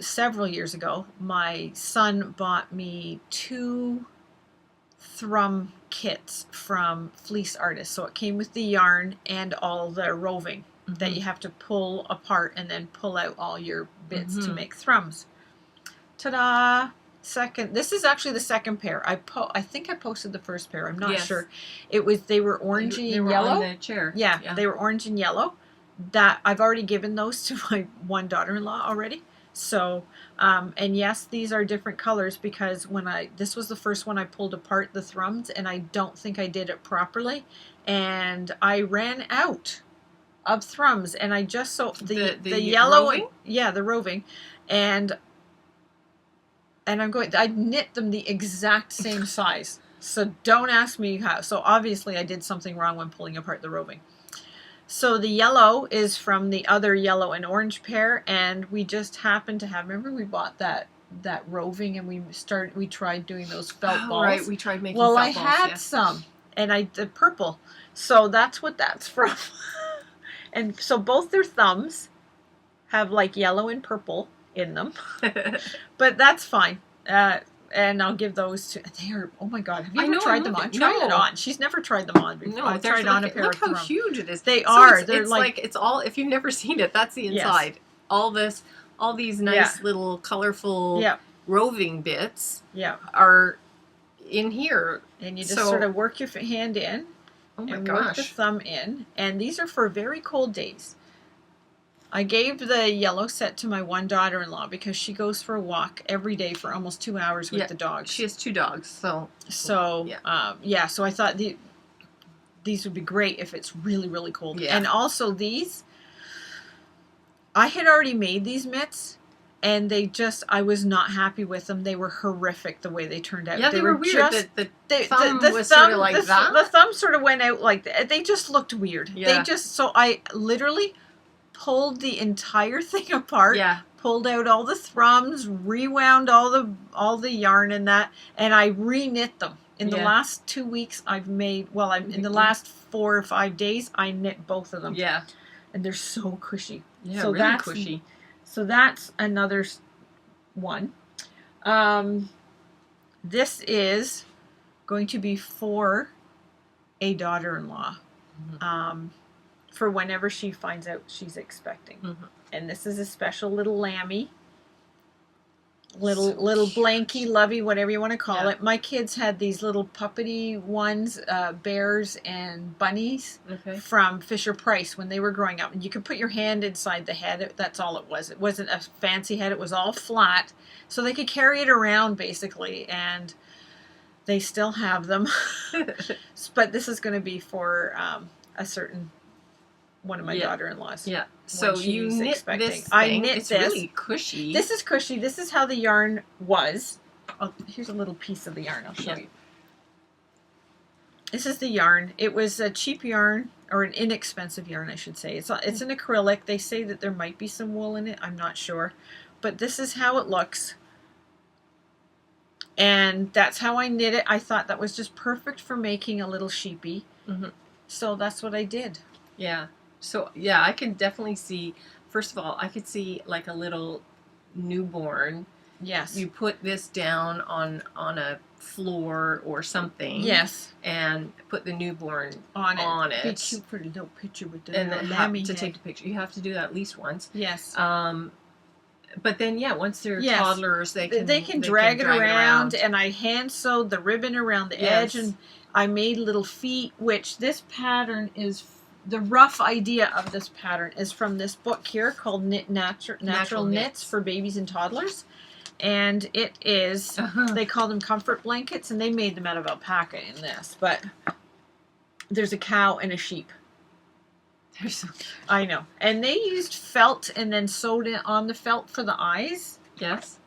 several years ago. My son bought me 2 thrum kits from Fleece Artists. So it came with the yarn and all the roving that you have to pull apart and then pull out all your bits to make thrums. Ta-da! This is actually the second pair. I think I posted the first pair. I'm not sure. They were orangey and yellow. On the chair. Yeah, they were orange and yellow. That I've already given those to my one daughter-in-law already. So, and yes, these are different colors because this was the first one I pulled apart the thrums, and I don't think I did it properly, and I ran out of thrums, and I just the yellow, roving? The roving, and I knit them the exact same size. So don't ask me how. So obviously I did something wrong when pulling apart the roving. So the yellow is from the other yellow and orange pair, and we just happened to have. Remember, we bought that roving, and we tried doing those felt balls. Right, we tried making. Well, felt I balls, had some, and I did purple, so that's what that's from. And so both their thumbs have like yellow and purple in them, but that's fine. And I'll give those to. They are. Oh my God! Have you ever tried them on? Try it on. She's never tried them on before. No, I tried on a pair of them. Look how huge it is. They are. They're like it's all. If you've never seen it, that's the inside. Yes. All these nice little colorful roving bits. Are in here, and you just sort of work your hand in. Oh my and gosh. Work the thumb in, and these are for very cold days. I gave the yellow set to my one daughter-in-law because she goes for a walk every day for almost 2 hours with the dogs. She has 2 dogs, so so I thought these would be great if it's really, really cold. Yeah. And also these, I had already made these mitts, and I was not happy with them. They were horrific the way they turned out. Yeah, they were weird. The thumb was sort of like that. The thumb sort of went out like that. They just looked weird. Yeah. So I literally pulled the entire thing apart. Yeah. Pulled out all the thrums, rewound all the yarn in that, and I re-knit them. In the last 2 weeks, in the last 4 or 5 days, I knit both of them. Yeah. And they're so cushy. Yeah, so really cushy. So that's another one. This is going to be for a daughter-in-law. For whenever she finds out she's expecting. And this is a special little lammy. Little blanky, lovey, whatever you want to call it. My kids had these little puppety ones, bears and bunnies from Fisher Price when they were growing up. And you could put your hand inside the head. That's all it was. It wasn't a fancy head. It was all flat. So they could carry it around, basically. And they still have them. But this is going to be for a certain one of my daughter-in-laws. Yeah. So you knit this thing. I knit it's this. Really cushy. This is cushy. This is how the yarn was. Here's a little piece of the yarn. I'll show you. This is the yarn. It was a cheap yarn, or an inexpensive yarn, I should say. It's an acrylic. They say that there might be some wool in it. I'm not sure. But this is how it looks. And that's how I knit it. I thought that was just perfect for making a little sheepy. So that's what I did. Yeah. So, yeah, I can definitely see, first of all, I could see like a little newborn. Yes. You put this down on a floor or something. Yes. And put the newborn on it. Be cute for a little picture with the and then have to take the picture. You have to do that at least once. Yes. But then, once they're toddlers, they can drag it around. And I hand sewed the ribbon around the edge, and I made little feet, which this pattern is... The rough idea of this pattern is from this book here called Natural Knits for Babies and Toddlers. And it is, they call them comfort blankets, and they made them out of alpaca in this. But there's a cow and a sheep. I know. And they used felt and then sewed it on the felt for the eyes. Yes.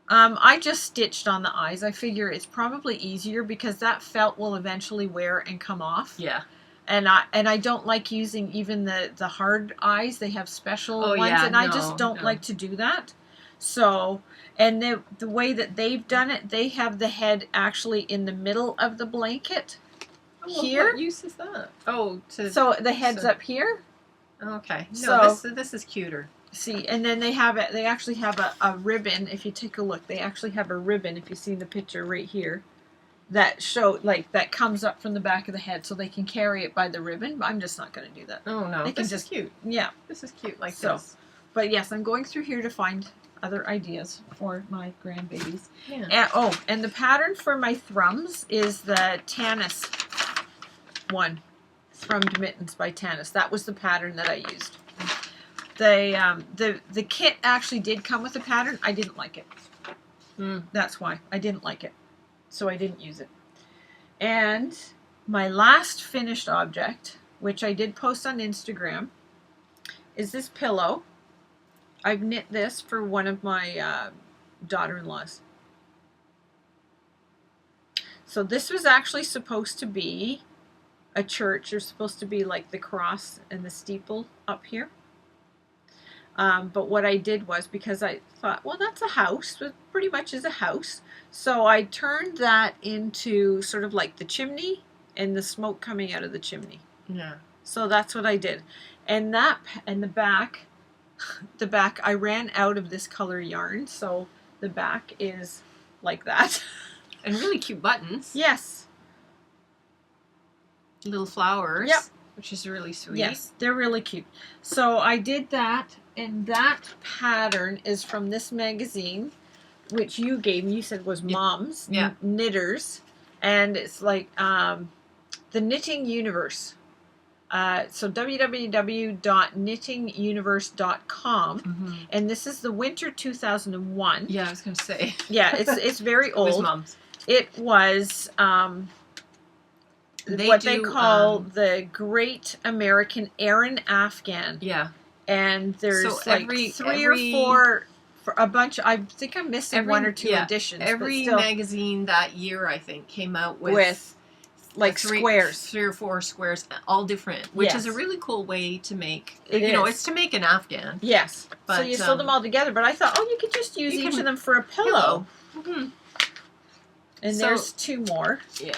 I just stitched on the eyes. I figure it's probably easier because that felt will eventually wear and come off. Yeah. And I don't like using even the hard eyes. They have special Oh, ones, yeah, and I no, just don't no. like to do that. So, and the way that they've done it, they have the head actually in the middle of the blanket. Well, Here? what use is that? Oh, to So the head's so- up here. okay. No, So- this is cuter. See, and then they have it. They actually have a ribbon. If you take a look, they actually have a ribbon. If you see the picture right here, that that comes up from the back of the head, so they can carry it by the ribbon. But I'm just not going to do that. Oh no, They can this just- is cute. Yeah. This is cute like So- this. But yes, I'm going through here to find other ideas for my grandbabies. Yeah. And the pattern for my thrums is the Tanis one, Thrummed Mittens by Tanis. That was the pattern that I used. The kit actually did come with a pattern. I didn't like it. That's why I didn't like it, so I didn't use it. And my last finished object, which I did post on Instagram, is this pillow. I've knit this for one of my daughter-in-laws. So this was actually supposed to be a church. There's supposed to be like the cross and the steeple up here. But what I did was, because I thought, well, that's a house. It pretty much is a house. So I turned that into sort of like the chimney and the smoke coming out of the chimney. Yeah. So that's what I did. And the back, I ran out of this color yarn. So the back is like that. And really cute buttons. Yes. Little flowers. Yep. Which is really sweet. Yes, they're really cute. So I did that, and that pattern is from this magazine, which you gave me. You said was Moms Knitters, and it's like the Knitting Universe. So www.knittinguniverse.com, and this is the winter 2001. Yeah, I was gonna say. Yeah, it's very It was old. Mom's. It was they call the Great American Aran Afghan. Yeah. And there's So like three or four, for a bunch. I think I'm missing one or two editions. Every but still, magazine that year, I think, came out with like squares. 3 or 4 squares, all different, which is a Yes. really cool way to make. It you know, is. it's to make an Afghan. Yes. So But, you sew them all together. But I thought, you could just use you each can- of them for a pillow. Mhm. And So- there's two more. Yeah.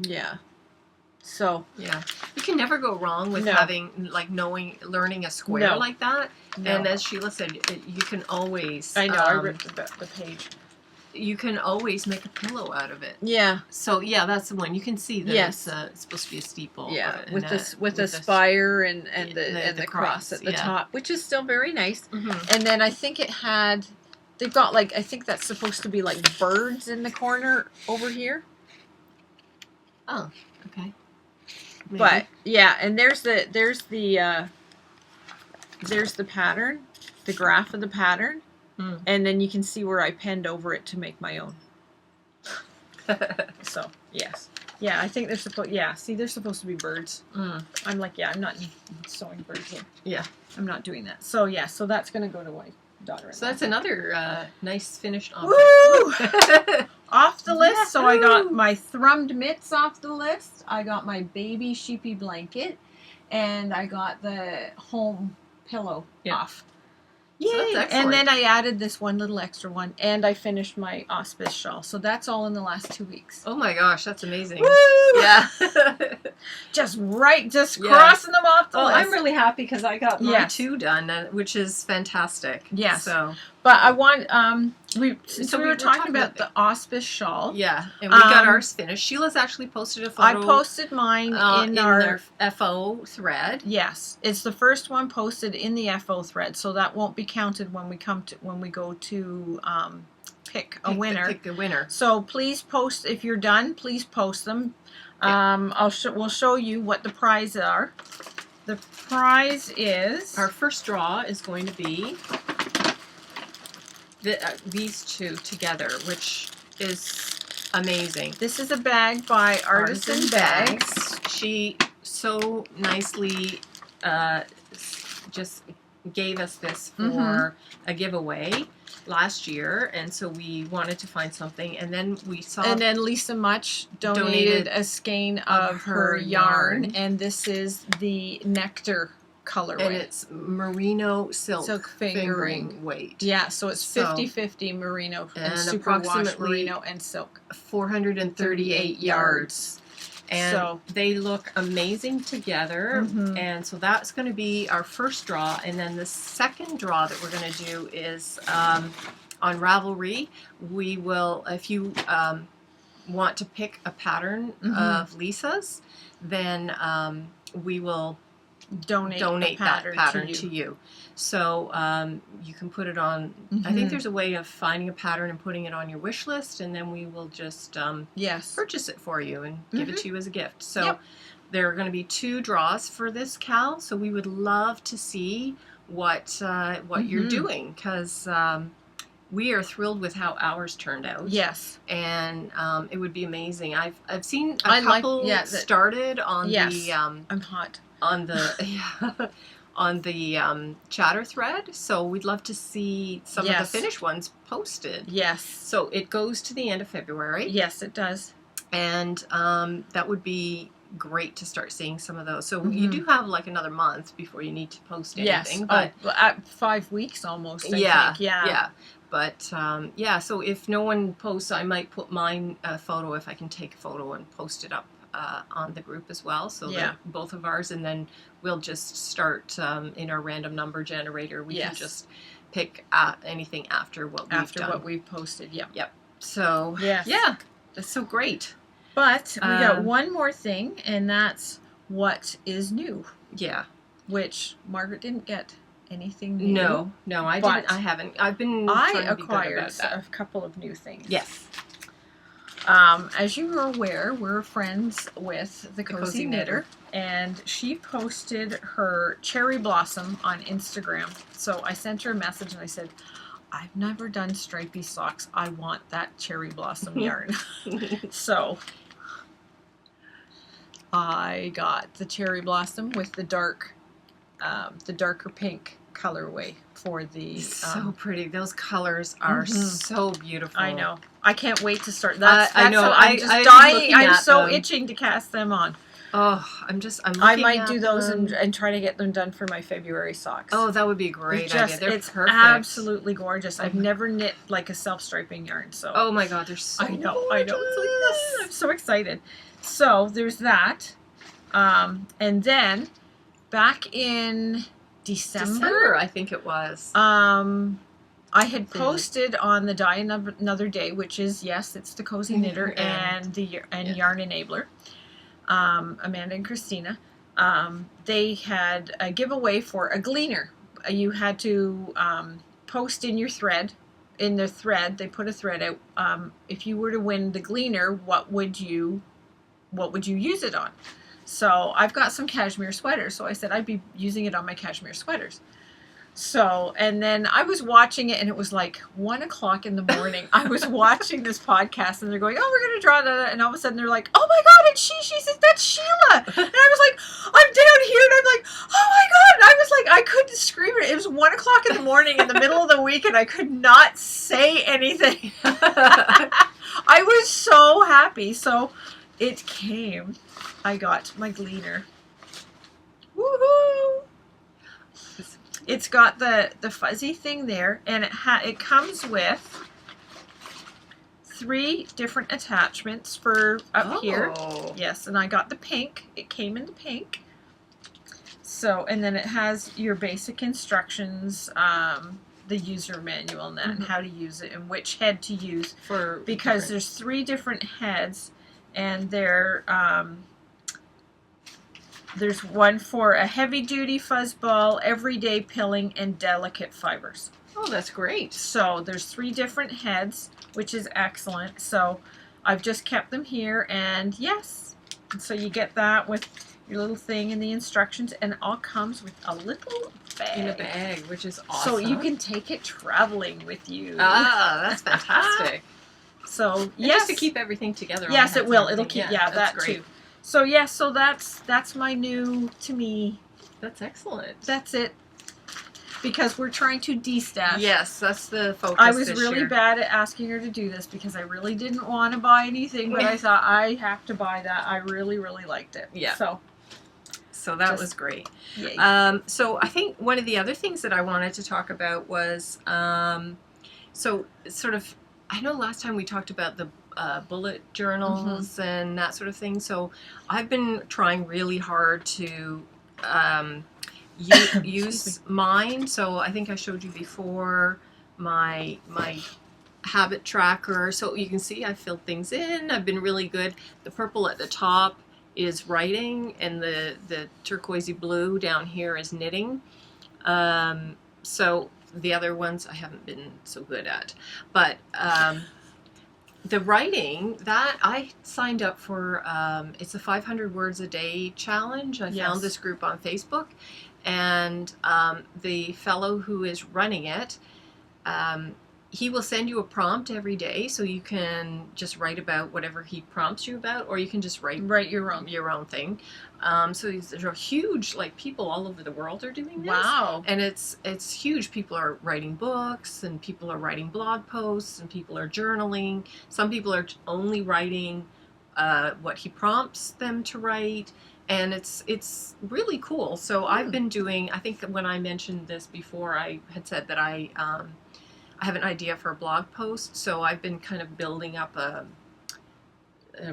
Yeah. So Yeah. You can never go wrong with No. having, like, learning a square No. like that. no. And as Sheila said, you can always. I know I ripped the page. You can always make a pillow out of it. Yeah. So yeah, that's the one. You can see that Yes. it's supposed to be a steeple. Yeah, and with a the- spire and the the cross cross, at the yeah. top, which is still very nice. Mhm. And then I think they've got like, I think that's supposed to be like birds in the corner over here. Oh, okay. Maybe. But yeah, and there's the pattern, the graph of the pattern, and then you can see where I penned over it to make my own. So yes, yeah, I think they're supposed. Yeah, see, they're supposed to be birds. I'm like, I'm not sewing birds here. Yeah. I'm not doing that. So yeah, so that's gonna go to my daughter. So that's another nice finished object. Woo! Off the list. So I got Yahoo! my thrummed mitts off the list. I got my baby sheepy blanket, and I got the home pillow off. Yay! So that's And excellent. then I added this one little extra one, and I finished my auspice shawl. So that's all in the last 2 weeks. Oh my gosh, that's amazing. Woo! Yeah. Just Yeah. crossing them off the Well, list. I'm really happy because I got mine Yes. too done, which is fantastic. Yes. So But I want since So we we were were talking talking about about the auspice shawl. yeah, and we got Um, ours finished. Sheila's actually posted a I photo. posted mine in our their FO thread. Yes, it's the first one posted in the FO thread, so that won't be counted when we go to pick a winner. Pick the winner. So please post if you're done. Please post them. We'll show you what the prizes are. The prize is Our first draw is going to be these two together, which is amazing. this is a bag by Artisan Bags. She so nicely just gave us this for Mhm. a giveaway last year, and so we wanted to find something, and then we saw. And then Lisa Much donated a skein of her yarn, and this is the Nectar colorway. And it's merino silk fingering. weight. Yeah, so it's So- 50-50 merino and and superwash approximately merino and silk. 438 yards. And So- they look amazing together. Mhm. And so that's going to be our first draw. And then the second draw that we're going to do is on Ravelry. We will, if you want to pick a pattern Mhm. of Lisa's, then we will Donate that pattern to to you. you. So you can put it on. I think there's a way of finding a pattern and putting it on your wish list, and then we will just Yes. purchase it for you and give it to you as a gift. So Yep. there are going to be 2 draws for this, Cal. So we would love to see what you're Mhm. doing, because we are thrilled with how ours turned out. Yes. And it would be amazing. I've seen I a like- couple yeah, started on Yes. the I'm hot. on the on the chatter thread. So we'd love to see some of Yes. the finished ones posted. Yes. So it goes to the end of February. Yes, it does. And that would be great to start seeing some of those. So you Mhm. do have like another month before you need to post anything. Yes. But at 5 weeks almost. I yeah, think. Yeah. yeah. But yeah, so if no one posts, I might put mine photo, if I can take a photo and post it up on the group as well. So Yeah. that both of ours, and then we'll just start in our random number generator. We can Yes. just pick anything after what we've After done. what we've posted. Yep. So Yes. yeah, that's so great. But we got Um, one more thing, and that's what is new, Yeah. which Margaret didn't get anything new. No, I But didn't. I haven't. I've been. I trying to be good acquired about that. a couple of new things. Yes. As you are aware, we're friends with the Cozy Cozy Knitter, Knitter. and she posted her cherry blossom on Instagram. So I sent her a message and I said, I've never done stripy socks. I want that cherry blossom yarn. So I got the cherry blossom with the darker pink colorway for the. So pretty. Those colors are Mhm. so beautiful. I know. I can't wait to start. I know. I'm just I'm dying. looking I'm at so them. itching to cast them on. Oh, I'm I looking might at do those them. and try to get them done for my February socks. Oh, that would be a great It's just, idea. They're it's perfect. absolutely gorgeous. I've never knit like a self-striping yarn, so Oh my God, they're so. I know. It's like this. I'm so excited. So there's that, and then back in December, I think it was. I had posted on the Dye Another Day, which is, yes, it's the Cozy Knitter and Yarn Enabler, Amanda and Christina. They had a giveaway for a gleaner. You had to post in your thread. In the thread, they put a thread out. If you were to win the gleaner, what would you use it on? So I've got some cashmere sweaters, so I said I'd be using it on my cashmere sweaters. So, and then I was watching it, and it was like 1 o'clock in the morning. I was watching this podcast, and they're going, "Oh, we're gonna draw that," and all of a sudden they're like, "Oh my God, it's she says that's Sheila," and I was like, I'm down here, and I'm like, "Oh my God!" And I was like, I couldn't scream it. It was 1 o'clock in the morning in the middle of the week, and I could not say anything. I was so happy. So it came. I got my gleaner. Woohoo! It's got the fuzzy thing there, and it comes with 3 different attachments for up here. Yes, and I got the pink. It came in the pink. So, and then it has your basic instructions, the user manual, and that, and how to use it, and which head to use. Because there's 3 different heads, and there's one for a heavy-duty fuzzball, everyday pilling, and delicate fibers. Oh, that's great. So there's 3 different heads, which is excellent. So I've just kept them here, and yes. So you get that with your little thing and the instructions, and it all comes with a little bag. In a bag, which is awesome. So you can take it traveling with you. Ah, that's fantastic. So And yes, just to keep everything together. yes, it will. It'll keep. keep. Yeah, that great. too. So yes, so that's my new to me. That's excellent. That's it. because we're trying to de-stash. Yes, that's the focus. I was this really year. bad at asking her to do this because I really didn't want to buy anything, but I thought I have to buy that. I really, really liked it. Yeah. So that was great. Yay. So I think one of the other things that I wanted to talk about was, so sort of, I know last time we talked about the bullet journals and that sort of thing. So I've been trying really hard to use mine. So I think I showed you before my habit tracker. So you can see I filled things in. I've been really good. The purple at the top is writing, and the turquoisey blue down here is knitting. So the other ones I haven't been so good at, but the writing that I signed up for, it's a 500 words a day challenge. I found this group on Facebook, and the fellow who is running it, he will send you a prompt every day, so you can just write about whatever he prompts you about, or you can just write your own thing. So there's a huge, like, people all over the world are doing this. Wow. And it's huge. People are writing books, and people are writing blog posts, and people are journaling. Some people are only writing what he prompts them to write. And it's really cool. So I've been doing, I think when I mentioned this before, I had said that I have an idea for a blog post, so I've been kind of building up a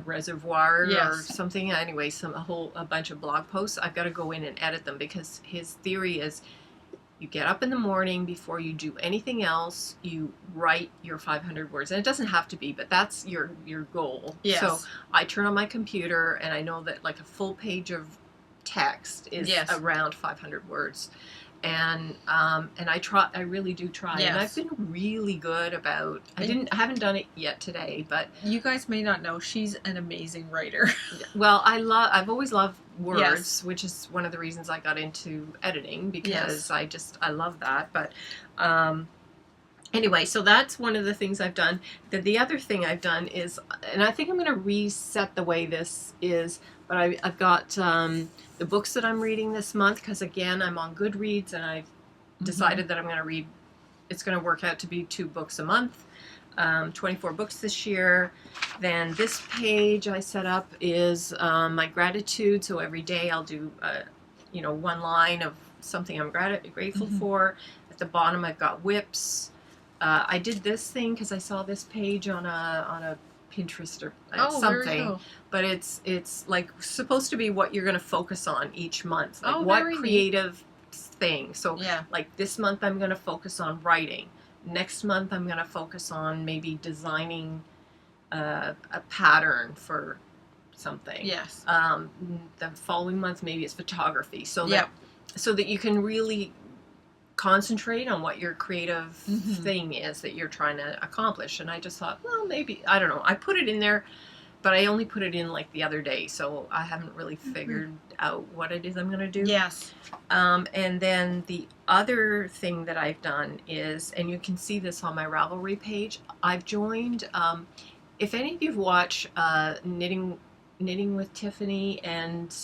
reservoir or something. Anyway, a bunch of blog posts. I've got to go in and edit them, because his theory is you get up in the morning, before you do anything else, you write your 500 words. And it doesn't have to be, but that's your goal. Yes. So I turn on my computer, and I know that like a full page of text is around 500 words. And I really do try, and I've been really good about. I haven't done it yet today, but you guys may not know, she's an amazing writer. Well, I've always loved words, which is one of the reasons I got into editing, because I love that. But anyway, so that's one of the things I've done. The other thing I've done is, and I think I'm going to reset the way this is, but I've got the books that I'm reading this month, because again, I'm on Goodreads, and I've decided that I'm going to read, it's going to work out to be 2 books a month, 24 books this year. Then this page I set up is my gratitude, so every day I'll do one line of something I'm grateful for. At the bottom I've got whips. I did this thing because I saw this page on a Pinterest or something, but it's like supposed to be what you're going to focus on each month, like what creative thing. So like this month I'm going to focus on writing. Next month I'm going to focus on maybe designing a pattern for something. Yes. The following month maybe it's photography. So that you can really concentrate on what your creative thing is that you're trying to accomplish. And I just thought, well, maybe, I don't know. I put it in there, but I only put it in like the other day, so I haven't really figured out what it is I'm going to do. Yes. And then the other thing that I've done is, and you can see this on my Ravelry page, I've joined, if any of you've watched Knitting with Tiffany and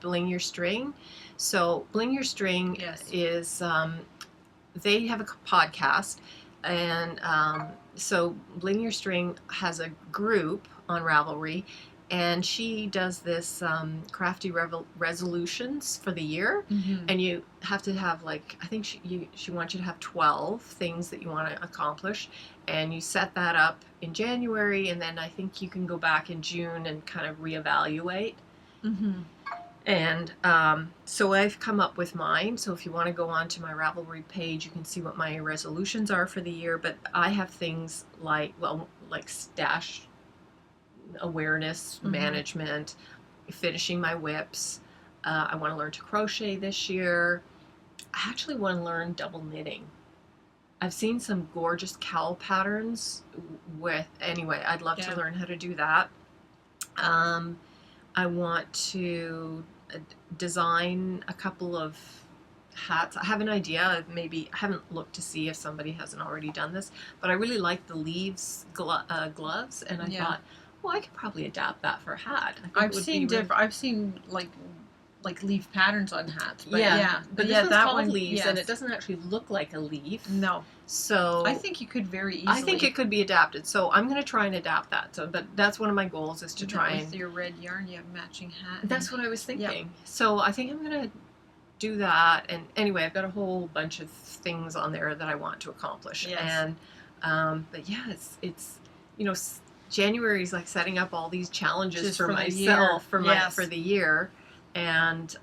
Bling Your String. So Bling Your String is, they have a podcast, and so Bling Your String has a group on Ravelry, and she does this crafty resolutions for the year, and you have to have, like, I think she wants you to have 12 things that you want to accomplish, and you set that up in January, and then I think you can go back in June and kind of reevaluate. And so I've come up with mine. So if you want to go on to my Ravelry page, you can see what my resolutions are for the year. But I have things like stash awareness management, finishing my whips. I want to learn to crochet this year. I actually want to learn double knitting. I've seen some gorgeous cowl patterns anyway, I'd love to learn how to do that. I want to design a couple of hats. I have an idea. Maybe I haven't looked to see if somebody hasn't already done this, but I really like the leaves gloves, and I thought, well, I could probably adapt that for a hat. I've seen like like leaf patterns on hats. But but this one's called leaves, and it doesn't actually look like a leaf. No. So I think you could very easily. I think it could be adapted. So I'm going to try and adapt that. So, but that's one of my goals is to try with your red yarn, you have matching hat. That's what I was thinking. So I think I'm going to do that. And anyway, I've got a whole bunch of things on there that I want to accomplish. Yes. And but yeah, it's January is like setting up all these challenges Just for for the myself year. for the year. And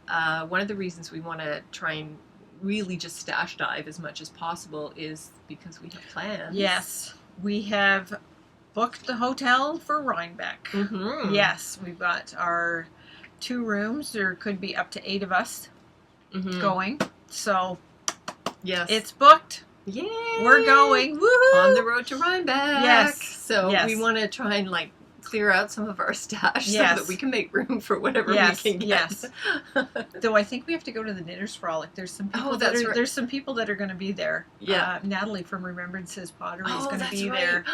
one of the reasons we want to try and really just stash dive as much as possible is because we have plans. Yes, we have booked the hotel for Rhinebeck. Mm-hmm. Yes, we've got our 2 rooms. There could be up to 8 of us going. So yes, it's booked. Yay! We're going. Woohoo! On the road to Rhinebeck. Yes. So we want to try and like clear out some of our stash so that we can make room for whatever we can get. Yes. Though I think we have to go to the Knitters Frolic. There's some people there's some people that are going to be there. Yeah. Natalie from Remembrances Pottery is going to be there.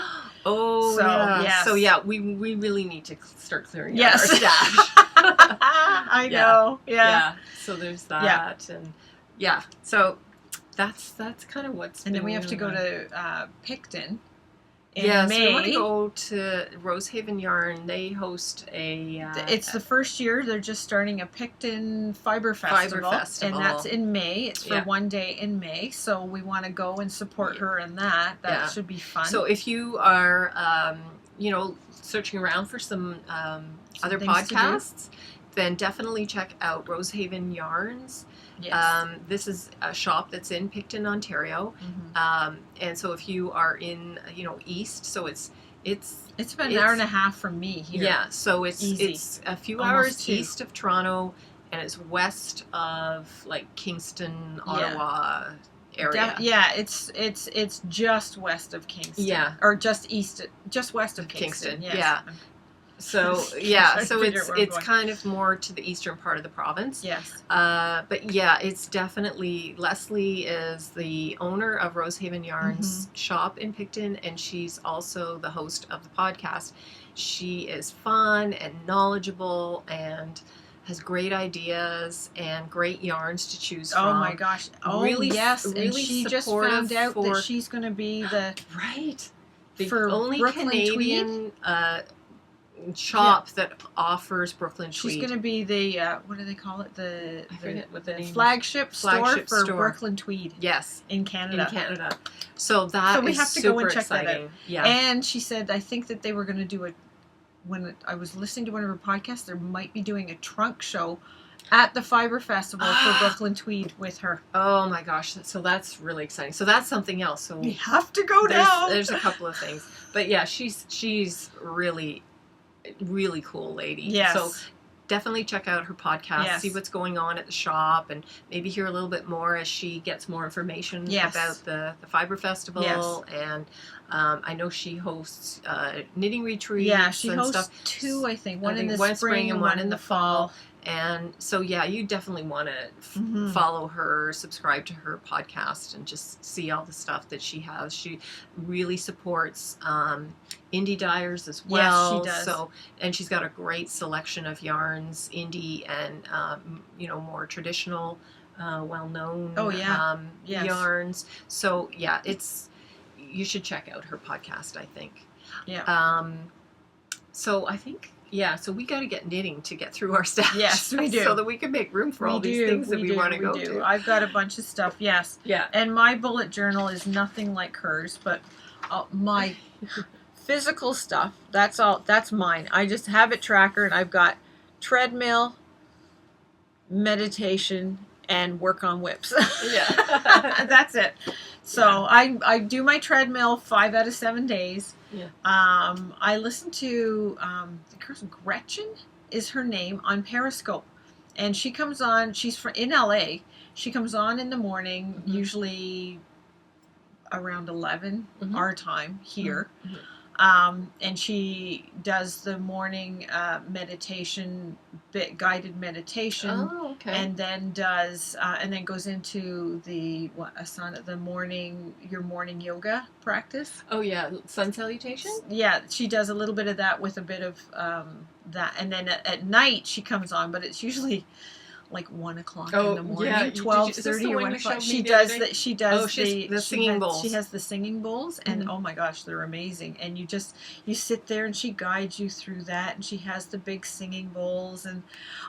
Oh, so, yeah. Yes. So yeah, we really need to start clearing out our Yes. stash. I know. Yeah. So there's that, and so that's kind of what's. And then we have to go to Picton. In Yes, May. we want to go to Rosehaven Yarn. They host a. It's the first year. They're just starting a Picton Fiber Festival, and that's in May. It's for 1 day in May, so we want to go and support her in that. That should be fun. So if you are, searching around for some other podcasts, then definitely check out Rosehaven Yarns. Yes. This is a shop that's in Picton, Ontario, and so if you are in, east, so it's about an hour and a half from me here. Yeah, so it's a few hours 2. east of Toronto, and it's west of like Kingston, Ottawa area. It's just west of Kingston. Yeah, or just west of Kingston. Yes. Yeah. So so it's kind of more to the eastern part of the province. Yes. But yeah, it's definitely Leslie is the owner of Rosehaven Yarns shop in Picton, and she's also the host of the podcast. She is fun and knowledgeable and has great ideas and great yarns to choose from. Oh my gosh! Oh really, yes, really and she just found out that she's going to be the only Brooklyn Canadian shop that offers Brooklyn tweed. She's going to be the what do they call it? The flagship store for Brooklyn tweed. Yes, in Canada. So we have to go and check exciting. That out. Yeah, and she said I think that they were going to do when I was listening to one of her podcasts, there might be doing a trunk show at the Fiber Festival for Brooklyn tweed with her. Oh my gosh! So that's really exciting. So that's something else. So we have to go now. There's a couple of things, but yeah, she's really cool lady. Yes. So definitely check out her podcast, see what's going on at the shop, and maybe hear a little bit more as she gets more information about the Fiber Festival. Yes. And I know she hosts knitting retreats. Yeah, she hosts stuff. 2, I think. One in the spring and one in the fall. And so, yeah, you definitely want to follow her, subscribe to her podcast, and just see all the stuff that she has. She really supports indie dyers as well. Yes, she does. So, and she's got a great selection of yarns, indie and more traditional, well-known yarns. So, yeah, you should check out her podcast, I think. Yeah. So I think. Yeah, so we got to get knitting to get through our stash. Yes, we do. So that we can make room for all these things that we want to go to. I've got a bunch of stuff, yes. Yeah. And my bullet journal is nothing like hers, but my physical stuff, that's mine. I just have a tracker, and I've got treadmill, meditation, and work on whips. Yeah. That's it. So I do my treadmill 5 out of 7 days. Yeah. I listen to the person Gretchen is her name on Periscope, and she comes on. She's in LA. She comes on in the morning, usually around 11 our time here. And she does the morning meditation, guided meditation. Oh, okay. And then goes into the morning, your morning yoga practice. Oh yeah, sun salutation. Yeah, she does a little bit of that with a bit of that, and then at night she comes on, but it's usually like 1 o'clock Oh, in the morning, yeah. Is this 12:30 the or one 1 you o'clock. showed me She the other does day? that. She does Oh, she has the singing bowls. She has the singing bowls, and Mhm. oh my gosh, they're amazing. And you sit there, and she guides you through that, and she has the big singing bowls, and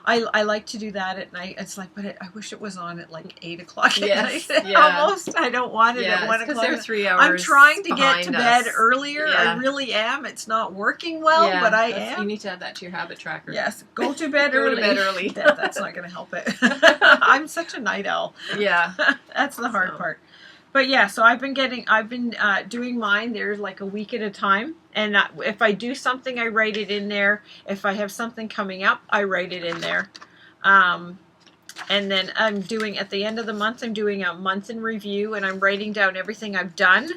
I like to do that at night. It's like, but I wish it was on at like 8 o'clock Yes, at night. yeah. Almost, I don't want it Yeah, at 1 because o'clock. they're 3 hours. I'm trying to get to behind bed us. earlier. Yeah. I really am. It's not working well, Yeah, but I that's- am. You need to add that to your habit tracker. Yes, go to bed Go to early. bed early. That's not going to help it. I'm such a night owl. Yeah. That's the hard So. part. But yeah, so I've been doing mine. There's like a week at a time, and if I do something, I write it in there. If I have something coming up, I write it in there. And then at the end of the month, I'm doing a month in review, and I'm writing down everything I've done.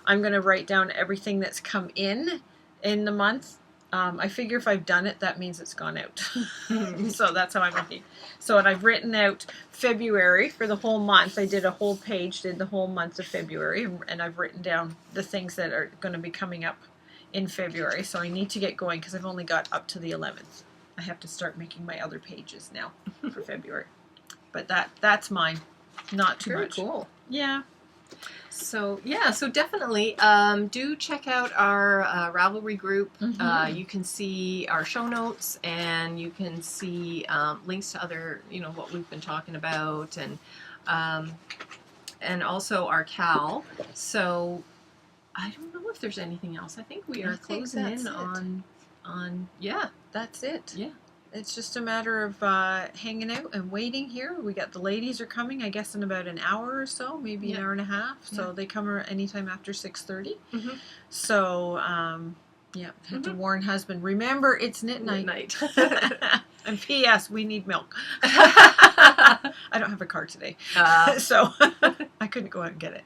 I'm going to write down everything that's come in the month. I figure if I've done it, that means it's gone out. So that's how I'm looking. So, and I've written out February for the whole month. I did a whole page, did the whole month of February, and I've written down the things that are going to be coming up in February. So I need to get going because I've only got up to the 11th. I have to start making my other pages now for February. But that's mine. Not too Very much. cool. Yeah. So yeah, so definitely do check out our Ravelry group. Mhm. You can see our show notes, and you can see links to other, what we've been talking about, and also our Cal. So I don't know if there's anything else. I think we are closing that's in it. on yeah. That's it. Yeah. It's just a matter of hanging out and waiting here. We got the ladies are coming, I guess, in about an hour or so, maybe an Yeah. hour and a half. So Yeah. they come anytime after 6:30. Mhm. So yeah, had to warn husband. Remember, it's knit night. Night. And P.S. We need milk. I don't have a car today, so I couldn't go out and get it.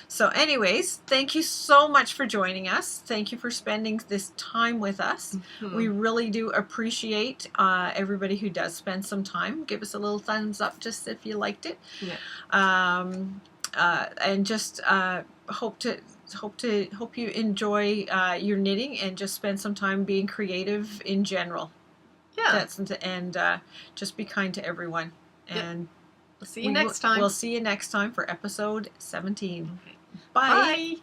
So, anyways, thank you so much for joining us. Thank you for spending this time with us. We really do appreciate everybody who does spend some time. Give us a little thumbs up just if you liked it. Yeah. And just hope you enjoy your knitting and just spend some time being creative in general. Yeah. And just be kind to everyone. And We'll see you next time. We'll see you next time for episode 17. Okay. Bye. Bye.